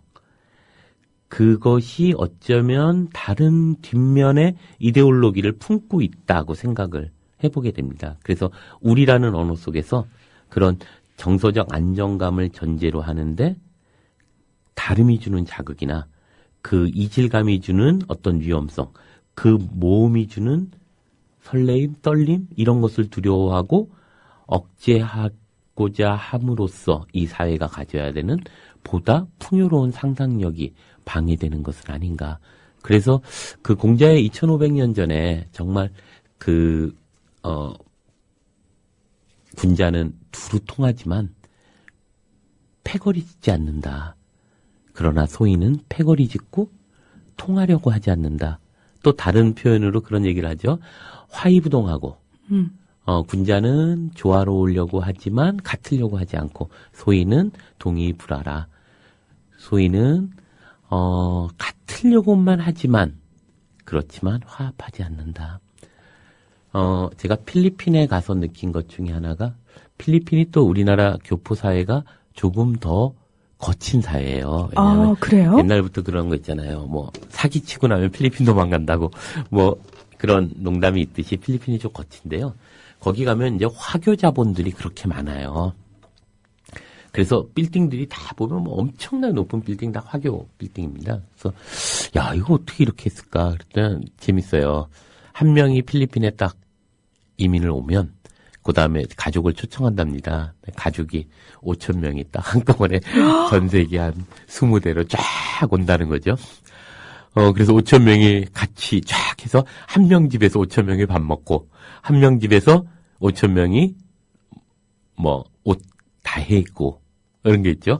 그것이 어쩌면 다른 뒷면에 이데올로기를 품고 있다고 생각을 해보게 됩니다. 그래서 우리라는 언어 속에서 그런 정서적 안정감을 전제로 하는데 다름이 주는 자극이나 그 이질감이 주는 어떤 위험성, 그 모험이 주는 설레임, 떨림 이런 것을 두려워하고 억제하고자 함으로써 이 사회가 가져야 되는 보다 풍요로운 상상력이 방해되는 것은 아닌가. 그래서 그 공자의 2500년 전에 정말 군자는 두루 통하지만 패거리 짓지 않는다. 그러나 소인은 패거리 짓고 통하려고 하지 않는다. 또 다른 표현으로 그런 얘기를 하죠. 화이부동하고 군자는 조화로우려고 하지만 같으려고 하지 않고 소인은 동의불하라. 소인은 같으려고만 하지만 그렇지만 화합하지 않는다. 제가 필리핀에 가서 느낀 것 중에 하나가 필리핀이 또 우리나라 교포 사회가 조금 더 거친 사회예요. 왜냐하면 그래요? 옛날부터 그런 거 있잖아요. 뭐 사기치고 나면 필리핀 도망간다고 뭐 그런 농담이 있듯이 필리핀이 좀 거친데요. 거기 가면 이제 화교 자본들이 그렇게 많아요. 그래서 빌딩들이 다 보면 뭐 엄청나게 높은 빌딩 다 화교 빌딩입니다. 그래서 야 이거 어떻게 이렇게 했을까? 그랬더니 재밌어요. 한 명이 필리핀에 딱 이민을 오면 그 다음에 가족을 초청한답니다. 가족이 5,000명이 딱 한꺼번에 전 세계 한 20대로 쫙 온다는 거죠. 그래서 5,000명이 같이 쫙 해서 한 명 집에서 5,000명이 밥 먹고 한 명 집에서 5,000명이 뭐 옷 다 해 입고 그런 게 있죠.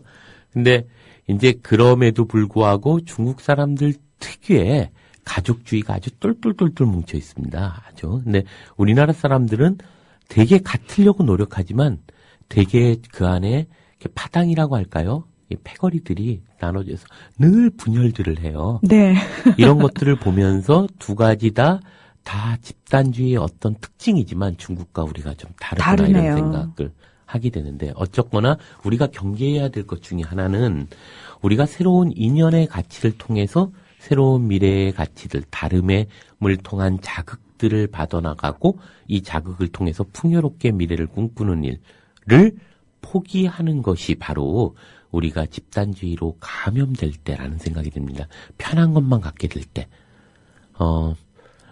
근데 이제 그럼에도 불구하고 중국 사람들 특유의 가족주의가 아주 똘똘똘똘 뭉쳐 있습니다. 아주. 근데 우리나라 사람들은 되게 같으려고 노력하지만 되게 그 안에 파당이라고 할까요? 이 패거리들이 나눠져서 늘 분열들을 해요. 네. 이런 것들을 보면서 두 가지 다 집단주의의 어떤 특징이지만 중국과 우리가 좀 다르구나 다르네요. 이런 생각을 하게 되는데 어쨌거나 우리가 경계해야 될 것 중에 하나는 우리가 새로운 인연의 가치를 통해서 새로운 미래의 가치들, 다름을 통한 자극들을 받아나가고 이 자극을 통해서 풍요롭게 미래를 꿈꾸는 일을 포기하는 것이 바로 우리가 집단주의로 감염될 때라는 생각이 듭니다. 편한 것만 갖게 될 때.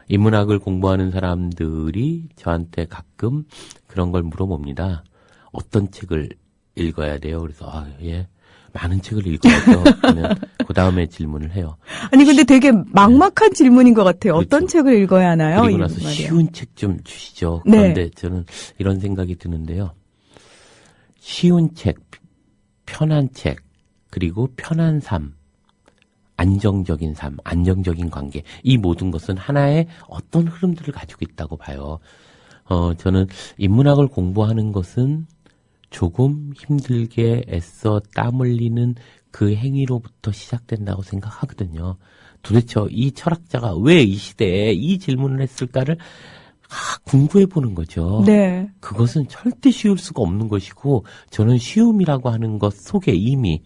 인문학을 공부하는 사람들이 저한테 가끔 그런 걸 물어봅니다. 어떤 책을 읽어야 돼요? 그래서 많은 책을 읽어야죠. 그러면 그 다음에 질문을 해요. 아니 근데 되게 막막한 질문인 것 같아요. 그렇죠. 어떤 책을 읽어야 하나요? 그리고 나서 쉬운 책 좀 주시죠. 네. 그런데 저는 이런 생각이 드는데요. 쉬운 책, 편한 책, 그리고 편한 삶, 안정적인 삶, 안정적인 관계 이 모든 것은 하나의 어떤 흐름들을 가지고 있다고 봐요. 저는 인문학을 공부하는 것은 조금 힘들게 애써 땀 흘리는 그 행위로부터 시작된다고 생각하거든요. 도대체 이 철학자가 왜 이 시대에 이 질문을 했을까를 궁금해 보는 거죠. 네. 그것은 절대 쉬울 수가 없는 것이고 저는 쉬움이라고 하는 것 속에 이미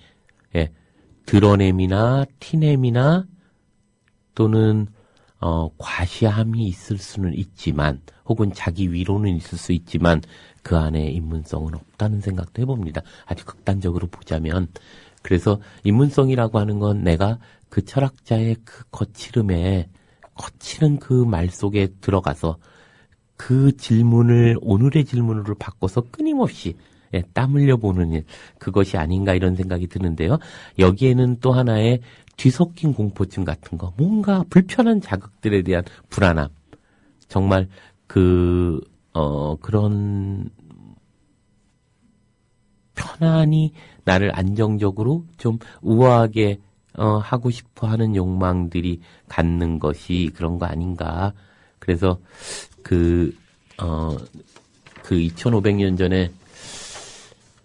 드러냄이나 티냄이나 또는 과시함이 있을 수는 있지만 혹은 자기 위로는 있을 수 있지만 그 안에 인문성은 없다는 생각도 해봅니다. 아주 극단적으로 보자면. 그래서 인문성이라고 하는 건 내가 그 철학자의 그 거칠은 그 말 속에 들어가서 그 질문을 오늘의 질문으로 바꿔서 끊임없이 땀 흘려보는 일, 그것이 아닌가 이런 생각이 드는데요. 여기에는 또 하나의 뒤섞인 공포증 같은 거, 뭔가 불편한 자극들에 대한 불안함, 정말 그런 편안히 나를 안정적으로 좀 우아하게 하고 싶어 하는 욕망들이 갖는 것이 그런 거 아닌가. 그래서 그 2500년 전에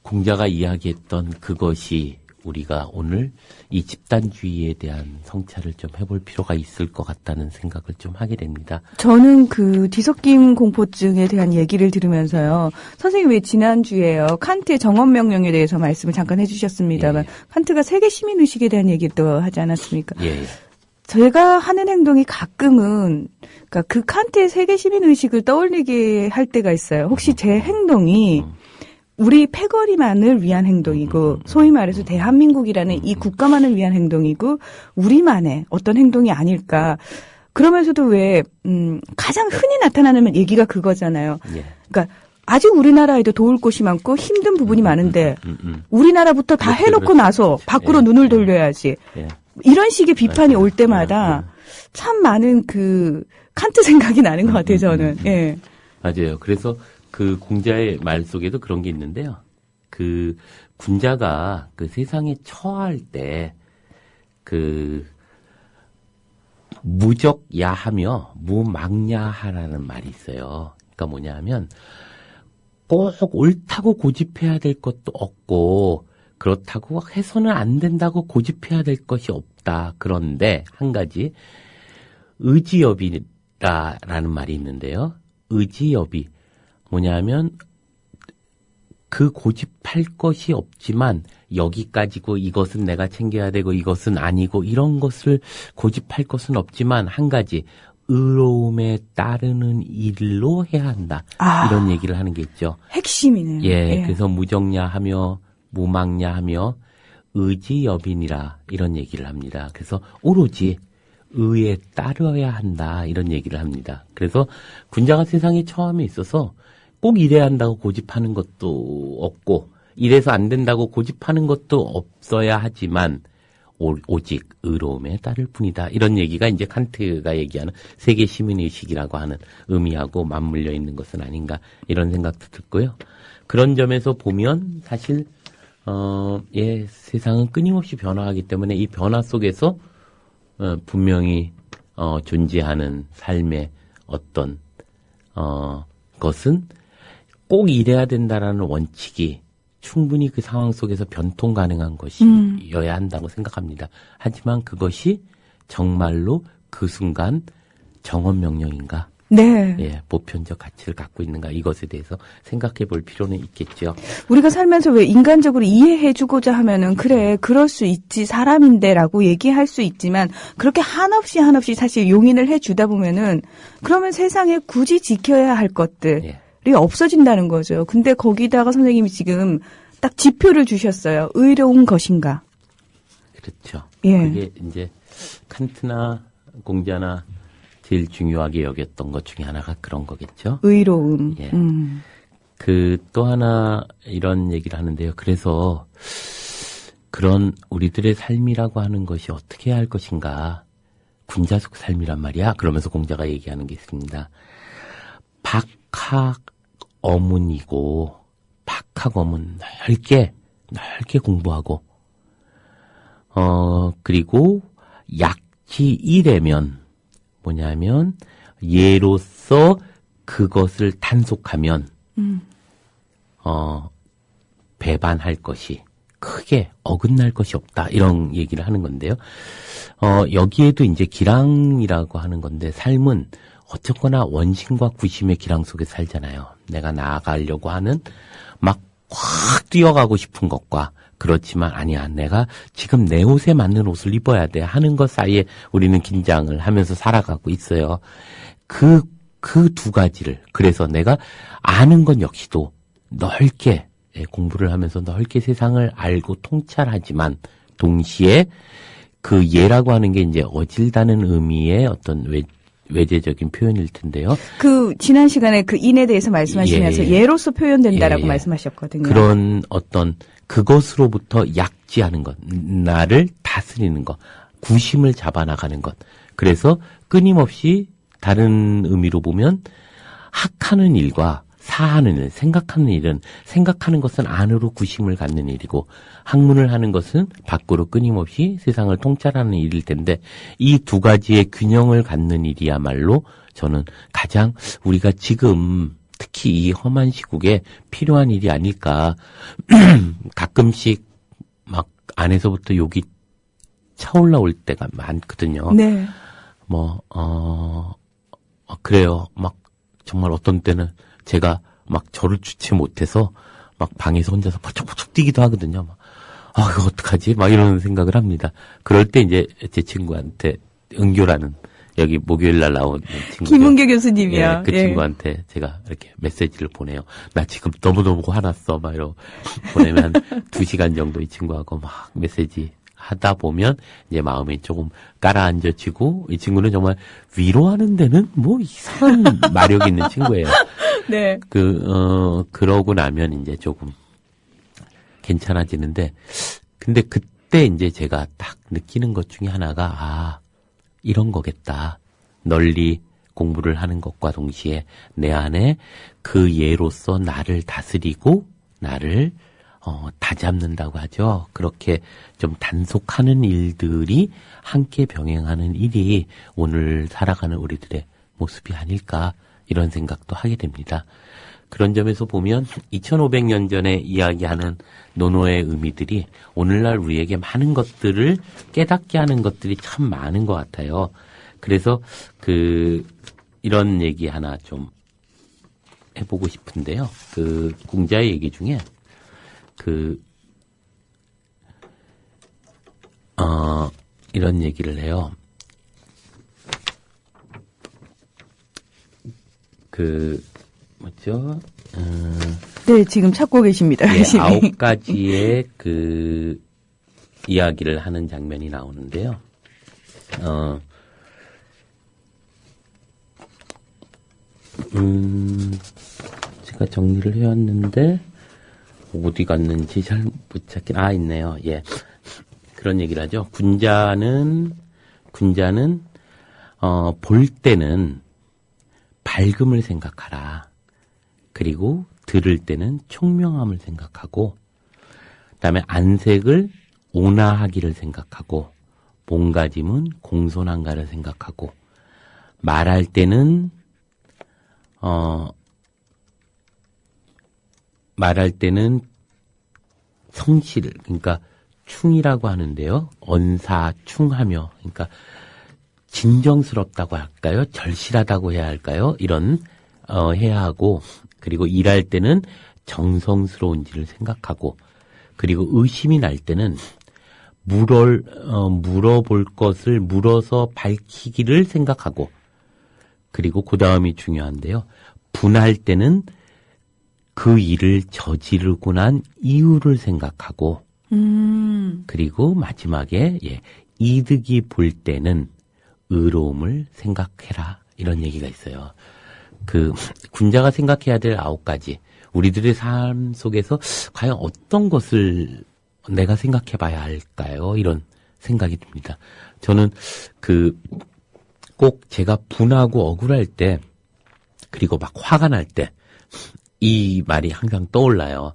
공자가 이야기했던 그것이 우리가 오늘 이 집단주의에 대한 성찰을 좀 해볼 필요가 있을 것 같다는 생각을 좀 하게 됩니다. 저는 그 뒤섞임 공포증에 대한 얘기를 들으면서요. 선생님 왜 지난주에요. 칸트의 정언명령에 대해서 말씀을 잠깐 해주셨습니다만 칸트가 세계 시민의식에 대한 얘기도 하지 않았습니까? 예. 제가 하는 행동이 가끔은 그러니까 그 칸트의 세계 시민의식을 떠올리게 할 때가 있어요. 혹시 제 행동이 우리 패거리만을 위한 행동이고 소위 말해서 대한민국이라는 이 국가만을 위한 행동이고 우리만의 어떤 행동이 아닐까. 그러면서도 왜 가장 흔히 나타나는 얘기가 그거잖아요. 예. 그러니까 아직 우리나라에도 도울 곳이 많고 힘든 부분이 많은데 우리나라부터 다 그렇죠, 해놓고 그렇죠. 나서 밖으로 예, 눈을 예. 돌려야지. 예. 이런 식의 비판이 맞아요. 올 때마다 참 많은 그 칸트 생각이 나는 것 같아요. 저는. 예. 맞아요. 그래서 그 공자의 말 속에도 그런 게 있는데요. 그 군자가 그 세상에 처할 때 그 무적야하며 무망야하라는 말이 있어요. 그러니까 뭐냐 하면 꼭 옳다고 고집해야 될 것도 없고 그렇다고 해서는 안 된다고 고집해야 될 것이 없다. 그런데 한 가지 의지여비라는 말이 있는데요. 의지여비 뭐냐면 그 고집할 것이 없지만 여기까지고 이것은 내가 챙겨야 되고 이것은 아니고 이런 것을 고집할 것은 없지만 한 가지 의로움에 따르는 일로 해야 한다. 이런 얘기를 하는 게 있죠. 핵심이네요. 예, 그래서 무정야하며 무망야하며 의지여빈이라 이런 얘기를 합니다. 그래서 오로지 의에 따르어야 한다 이런 얘기를 합니다. 그래서 군자가 세상에 처함에 있어서 꼭 이래야 한다고 고집하는 것도 없고 이래서 안 된다고 고집하는 것도 없어야 하지만 오직 의로움에 따를 뿐이다. 이런 얘기가 이제 칸트가 얘기하는 세계 시민의식이라고 하는 의미하고 맞물려 있는 것은 아닌가 이런 생각도 듣고요. 그런 점에서 보면 사실 예, 세상은 끊임없이 변화하기 때문에 이 변화 속에서 분명히 존재하는 삶의 어떤 것은 꼭 이래야 된다라는 원칙이 충분히 그 상황 속에서 변통 가능한 것이어야 한다고 생각합니다. 하지만 그것이 정말로 그 순간 정언 명령인가? 네. 예, 보편적 가치를 갖고 있는가? 이것에 대해서 생각해 볼 필요는 있겠죠. 우리가 살면서 왜 인간적으로 이해해주고자 하면은 그래 그럴 수 있지 사람인데라고 얘기할 수 있지만 그렇게 한없이 사실 용인을 해주다 보면은 그러면 세상에 굳이 지켜야 할 것들 예. 없어진다는 거죠. 근데 거기다가 선생님이 지금 딱 지표를 주셨어요. 의로운 것인가. 그렇죠. 예. 그게 이제 칸트나 공자나 제일 중요하게 여겼던 것 중에 하나가 그런 거겠죠. 의로움. 예. 그 또 하나 이런 얘기를 하는데요. 그래서 그런 우리들의 삶이라고 하는 것이 어떻게 해야 할 것인가. 군자숙 삶이란 말이야. 그러면서 공자가 얘기하는 게 있습니다. 박학 어문이고 박학 어문 넓게 공부하고 그리고 약지 일에면 뭐냐면 예로서 그것을 단속하면 배반할 것이 크게 어긋날 것이 없다 이런 얘기를 하는 건데요. 여기에도 이제 기랑이라고 하는 건데 삶은 어쨌거나 원심과 구심의 기랑 속에 살잖아요. 내가 나아가려고 하는 막 확 뛰어가고 싶은 것과 그렇지만 아니야 내가 지금 내 옷에 맞는 옷을 입어야 돼 하는 것 사이에 우리는 긴장을 하면서 살아가고 있어요. 그 두 가지를 그래서 내가 아는 것 역시도 넓게 공부를 하면서 넓게 세상을 알고 통찰하지만 동시에 그 예라고 하는 게 이제 어질다는 의미의 어떤 외제적인 표현일 텐데요. 그 지난 시간에 그 인에 대해서 말씀하시면서 예로서 표현된다라고 말씀하셨거든요. 그런 어떤 그것으로부터 약지하는 것, 나를 다스리는 것, 구심을 잡아나가는 것. 그래서 끊임없이 다른 의미로 보면 학하는 일과 사하는 일, 생각하는 일은 생각하는 것은 안으로 구심을 갖는 일이고 학문을 하는 것은 밖으로 끊임없이 세상을 통찰하는 일일 텐데 이 두 가지의 균형을 갖는 일이야말로 저는 가장 우리가 지금 특히 이 험한 시국에 필요한 일이 아닐까. 가끔씩 막 안에서부터 욕이 차올라올 때가 많거든요. 네. 그래요. 막 정말 어떤 때는 제가 막 저를 주체 못해서 막 방에서 혼자서 퍼쩍퍼쩍 뛰기도 하거든요. 이거 어떡하지? 막 이런 생각을 합니다. 그럴 때 이제 제 친구한테 은교라는 여기 목요일 날 나온 친구. 김은교 교수님이요. 예, 그 친구한테 제가 이렇게 메시지를 보내요. 나 지금 너무너무 화났어. 막 이러고 보내면 한 2시간 정도 이 친구하고 막 메시지 하다 보면 이제 마음이 조금 가라앉아지고 이 친구는 정말 위로하는 데는 뭐 이상한 마력이 있는 친구예요. 네. 그러고 나면 이제 조금 괜찮아지는데 근데 그때 이제 제가 딱 느끼는 것 중에 하나가 이런 거겠다. 널리 공부를 하는 것과 동시에 내 안에 그 예로서 나를 다스리고 나를 다잡는다고 하죠. 그렇게 좀 단속하는 일들이 함께 병행하는 일이 오늘 살아가는 우리들의 모습이 아닐까 이런 생각도 하게 됩니다. 그런 점에서 보면 2500년 전에 이야기하는 노노의 의미들이 오늘날 우리에게 많은 것들을 깨닫게 하는 것들이 참 많은 것 같아요. 그래서 이런 얘기 하나 좀 해보고 싶은데요. 공자의 얘기 중에 이런 얘기를 해요. 뭐죠? 네, 지금 찾고 계십니다. 예, 열심히. 9가지의 이야기를 하는 장면이 나오는데요. 제가 정리를 해왔는데, 어디 갔는지 잘 못 찾긴, 있네요. 예. 그런 얘기를 하죠. 군자는, 볼 때는 밝음을 생각하라. 그리고 들을 때는 총명함을 생각하고, 그 다음에 안색을 온화하기를 생각하고, 몸가짐은 공손한가를 생각하고, 말할 때는 성실, 그러니까 충이라고 하는데요. 언사충하며, 그러니까 진정스럽다고 할까요? 절실하다고 해야 할까요? 이런 해야 하고, 그리고 일할 때는 정성스러운지를 생각하고, 그리고 의심이 날 때는 물어볼 것을 물어서 밝히기를 생각하고, 그리고 그 다음이 중요한데요. 분할 때는 그 일을 저지르고 난 이유를 생각하고, 그리고 마지막에, 이득이 볼 때는 의로움을 생각해라. 이런 얘기가 있어요. 군자가 생각해야 될 9가지. 우리들의 삶 속에서 과연 어떤 것을 내가 생각해 봐야 할까요? 이런 생각이 듭니다. 저는 꼭 제가 분하고 억울할 때, 그리고 막 화가 날 때, 이 말이 항상 떠올라요.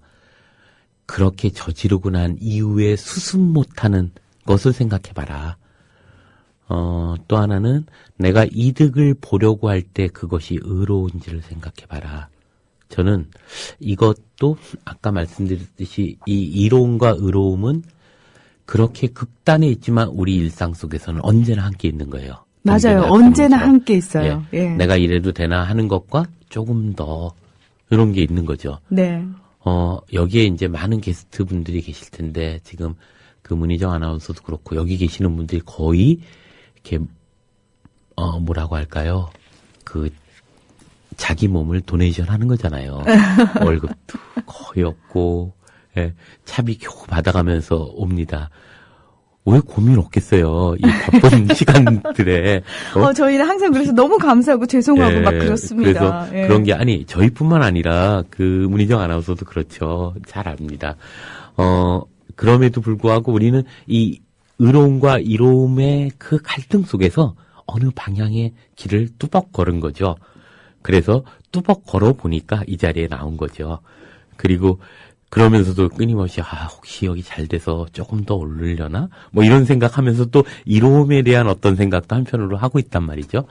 그렇게 저지르고 난 이후에 수습 못하는 것을 생각해봐라. 또 하나는 내가 이득을 보려고 할 때 그것이 의로운지를 생각해봐라. 저는 이것도 아까 말씀드렸듯이 이 이로움과 의로움은 그렇게 극단에 있지만 우리 일상 속에서는 언제나 함께 있는 거예요. 맞아요. 언제나 함께 있어요. 예. 내가 이래도 되나 하는 것과 조금 더 이런 게 있는 거죠. 네. 여기에 이제 많은 게스트 분들이 계실 텐데 지금 문희정 아나운서도 그렇고 여기 계시는 분들이 거의 이렇게 뭐라고 할까요? 자기 몸을 도네이션 하는 거잖아요. 월급도 거의 없고 차비 겨우 받아가면서 옵니다. 왜 고민 없겠어요. 이 바쁜 시간들에. 저희는 항상 그래서 너무 감사하고 죄송하고 막 그렇습니다. 그래서 그런 게 저희뿐만 아니라 문희정 아나운서도 그렇죠. 잘 압니다. 그럼에도 불구하고 우리는 이 의로움과 이로움의 그 갈등 속에서 어느 방향의 길을 뚜벅 걸은 거죠. 그래서 뚜벅 걸어 보니까 이 자리에 나온 거죠. 그리고 그러면서도 끊임없이 혹시 여기 잘 돼서 조금 더 오르려나? 뭐 이런 생각하면서 또 이로움에 대한 어떤 생각도 한편으로 하고 있단 말이죠.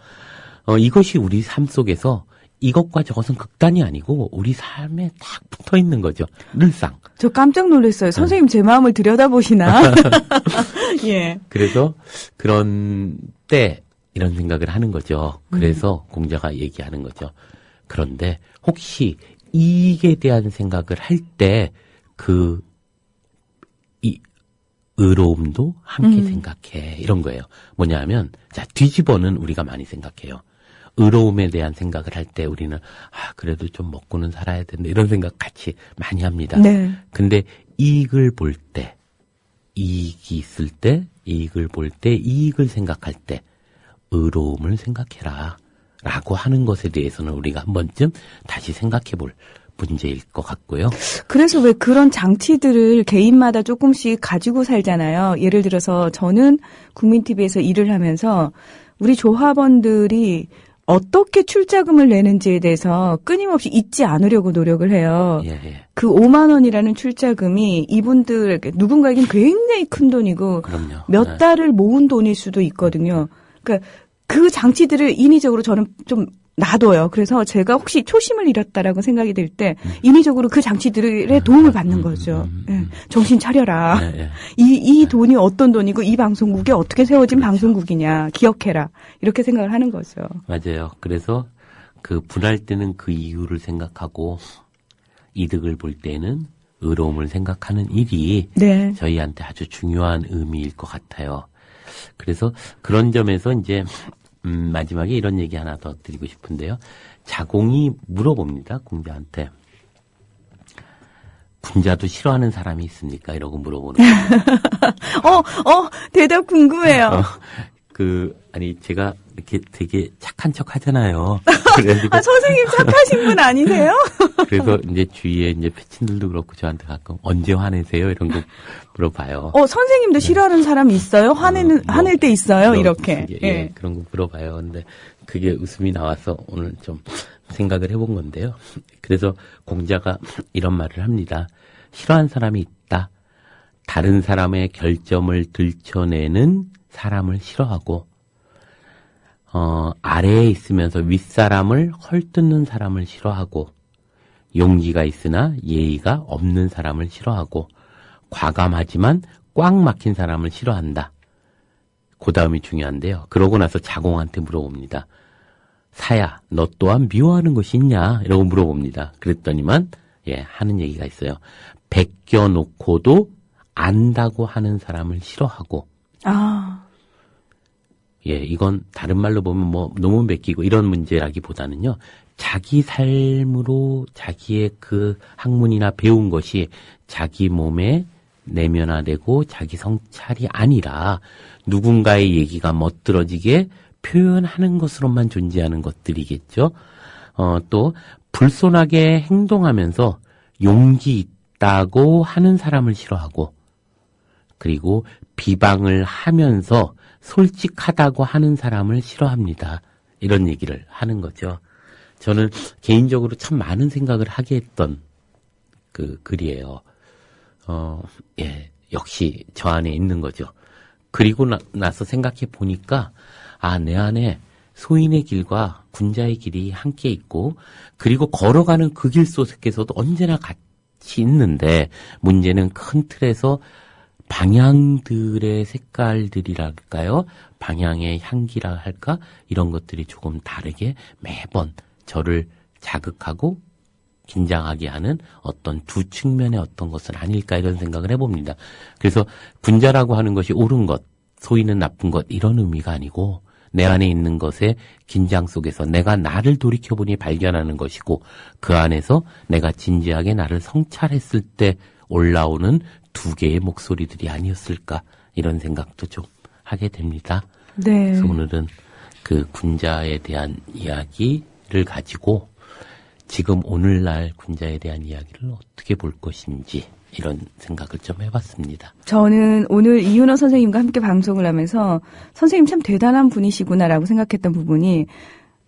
이것이 우리 삶 속에서 이것과 저것은 극단이 아니고 우리 삶에 딱 붙어 있는 거죠. 늘상. 저 깜짝 놀랐어요. 선생님 제 마음을 들여다보시나? 예. 그래서 그런 때 이런 생각을 하는 거죠. 그래서 공자가 얘기하는 거죠. 그런데 혹시 이익에 대한 생각을 할 때 이 의로움도 함께 생각해. 이런 거예요. 뭐냐면 뒤집어는 우리가 많이 생각해요. 의로움에 대한 생각을 할 때 우리는 그래도 좀 먹고는 살아야 된다. 이런 생각 같이 많이 합니다. 네. 근데 이익을 볼 때 이익이 있을 때, 이익을 볼 때, 이익을 생각할 때 의로움을 생각해라 라고 하는 것에 대해서는 우리가 한 번쯤 다시 생각해 볼 문제일 것 같고요. 그래서 왜 그런 장치들을 개인마다 조금씩 가지고 살잖아요. 예를 들어서 저는 국민TV에서 일을 하면서 우리 조합원들이 어떻게 출자금을 내는지에 대해서 끊임없이 잊지 않으려고 노력을 해요. 예, 예. 그 5만 원이라는 출자금이 이분들 누군가에겐 굉장히 큰 돈이고 그럼요. 몇 네. 달을 모은 돈일 수도 있거든요. 그러니까 그 장치들을 인위적으로 저는 좀 놔둬요. 그래서 제가 혹시 초심을 잃었다라고 생각이 들 때 인위적으로 그 장치들의 도움을 받는 거죠. 예, 정신 차려라. 예, 예. 이 돈이 어떤 돈이고 이 방송국에 어떻게 세워진 방송국이냐 기억해라. 이렇게 생각을 하는 거죠. 맞아요. 그래서 그 분할 때는 그 이유를 생각하고 이득을 볼 때는 의로움을 생각하는 일이 네. 저희한테 아주 중요한 의미일 것 같아요. 그래서 그런 점에서 이제 마지막에 이런 얘기 하나 더 드리고 싶은데요. 자공이 물어봅니다. 군자한테. 군자도 싫어하는 사람이 있습니까? 이러고 물어보는 거예요. 대답 궁금해요. 아니, 제가 이렇게 되게 착한 척 하잖아요. 그래가지고 선생님 착하신 분 아니세요? 그래서 이제 주위에 이제 패친들도 그렇고 저한테 가끔 언제 화내세요? 이런 거 물어봐요. 선생님도 싫어하는 사람 있어요? 화낼 때 있어요? 이렇게. 예, 그런 거 물어봐요. 근데 그게 웃음이 나와서 오늘 좀 생각을 해본 건데요. 그래서 공자가 이런 말을 합니다. 싫어하는 사람이 있다. 다른 사람의 결점을 들춰내는 사람을 싫어하고, 아래에 있으면서 윗사람을 헐뜯는 사람을 싫어하고, 용기가 있으나 예의가 없는 사람을 싫어하고, 과감하지만 꽉 막힌 사람을 싫어한다. 그 다음이 중요한데요. 그러고 나서 자공한테 물어봅니다. 사야, 너 또한 미워하는 것이 있냐? 이러고 물어봅니다. 그랬더니만, 하는 얘기가 있어요. 베껴놓고도 안다고 하는 사람을 싫어하고, 이건 다른 말로 보면 너무 베끼고 이런 문제라기보다는요, 자기 삶으로 자기의 그 학문이나 배운 것이 자기 몸에 내면화되고 자기 성찰이 아니라 누군가의 얘기가 멋들어지게 표현하는 것으로만 존재하는 것들이겠죠. 또 불손하게 행동하면서 용기 있다고 하는 사람을 싫어하고, 그리고 비방을 하면서 솔직하다고 하는 사람을 싫어합니다. 이런 얘기를 하는 거죠. 저는 개인적으로 참 많은 생각을 하게 했던 그 글이에요. 역시 저 안에 있는 거죠. 그리고 나서 생각해 보니까, 내 안에 소인의 길과 군자의 길이 함께 있고, 그리고 걸어가는 그 길 속에서도 언제나 같이 있는데, 문제는 큰 틀에서 방향들의 색깔들이랄까요? 방향의 향기라 할까? 이런 것들이 조금 다르게 매번 저를 자극하고 긴장하게 하는 어떤 두 측면의 어떤 것은 아닐까 이런 생각을 해봅니다. 그래서 군자라고 하는 것이 옳은 것, 소위는 나쁜 것 이런 의미가 아니고 내 안에 있는 것의 긴장 속에서 내가 나를 돌이켜보니 발견하는 것이고 그 안에서 내가 진지하게 나를 성찰했을 때 올라오는 두 개의 목소리들이 아니었을까 이런 생각도 좀 하게 됩니다. 네. 그래서 오늘은 그 군자에 대한 이야기를 가지고 지금 오늘날 군자에 대한 이야기를 어떻게 볼 것인지 이런 생각을 좀 해봤습니다. 저는 오늘 이윤호 선생님과 함께 방송을 하면서 선생님 참 대단한 분이시구나라고 생각했던 부분이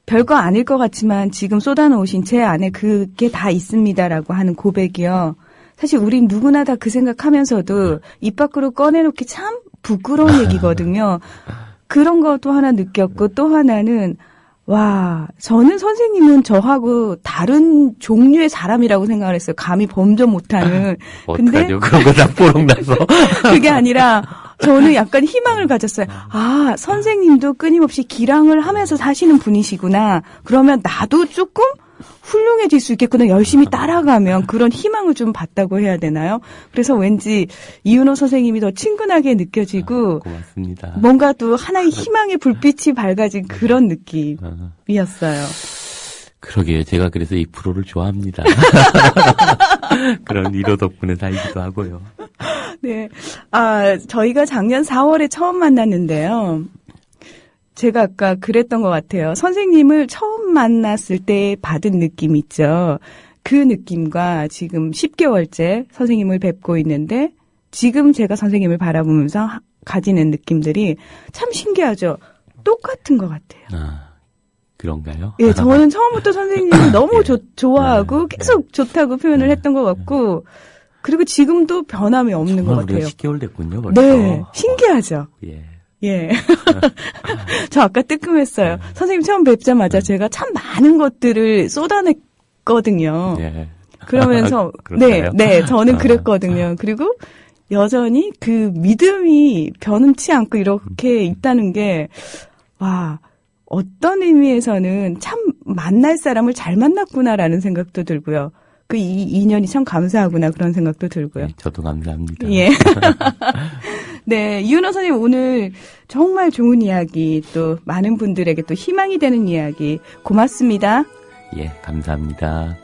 별거 아닐 것 같지만 지금 쏟아놓으신 제 안에 그게 다 있습니다라고 하는 고백이요. 사실 우린 누구나 다 그 생각하면서도 입 밖으로 꺼내놓기 참 부끄러운 얘기거든요. 그런 것도 하나 느꼈고 또 하나는 저는 선생님은 저하고 다른 종류의 사람이라고 생각을 했어요. 감히 범접 못하는. 근데 어떡하죠? 그런 거 다 뽀록나서. 그게 아니라 저는 약간 희망을 가졌어요. 선생님도 끊임없이 기량을 하면서 사시는 분이시구나. 그러면 나도 조금 훌륭해질 수 있겠구나. 열심히 따라가면 그런 희망을 좀 받다고 해야 되나요? 그래서 왠지 이윤호 선생님이 더 친근하게 느껴지고 고맙습니다. 뭔가 또 하나의 희망의 불빛이 밝아진 그런 느낌이었어요. 그러게요. 제가 그래서 이 프로를 좋아합니다. 그런 위로 덕분에 살기도 하고요. 네. 저희가 작년 4월에 처음 만났는데요. 제가 아까 그랬던 것 같아요. 선생님을 처음 만났을 때 받은 느낌 있죠. 그 느낌과 지금 10개월째 선생님을 뵙고 있는데 지금 제가 선생님을 바라보면서 가지는 느낌들이 참 신기하죠. 똑같은 것 같아요. 그런가요? 예, 저는 처음부터 선생님을 너무 좋아하고 계속 좋다고 표현을 했던 것 같고 그리고 지금도 변함이 없는 것 같아요. 10개월 됐군요, 벌써. 네, 신기하죠. 예. 저 아까 뜨끔했어요. 선생님 처음 뵙자마자 제가 참 많은 것들을 쏟아냈거든요. 예. 그러면서 네, 저는 그랬거든요. 그리고 여전히 그 믿음이 변치 않고 이렇게 있다는 게 어떤 의미에서는 참 만날 사람을 잘 만났구나라는 생각도 들고요. 그 이 인연이 참 감사하구나 그런 생각도 들고요. 네, 저도 감사합니다. 예. 네, 이윤호 선생님 오늘 정말 좋은 이야기 또 많은 분들에게 또 희망이 되는 이야기 고맙습니다. 예, 감사합니다.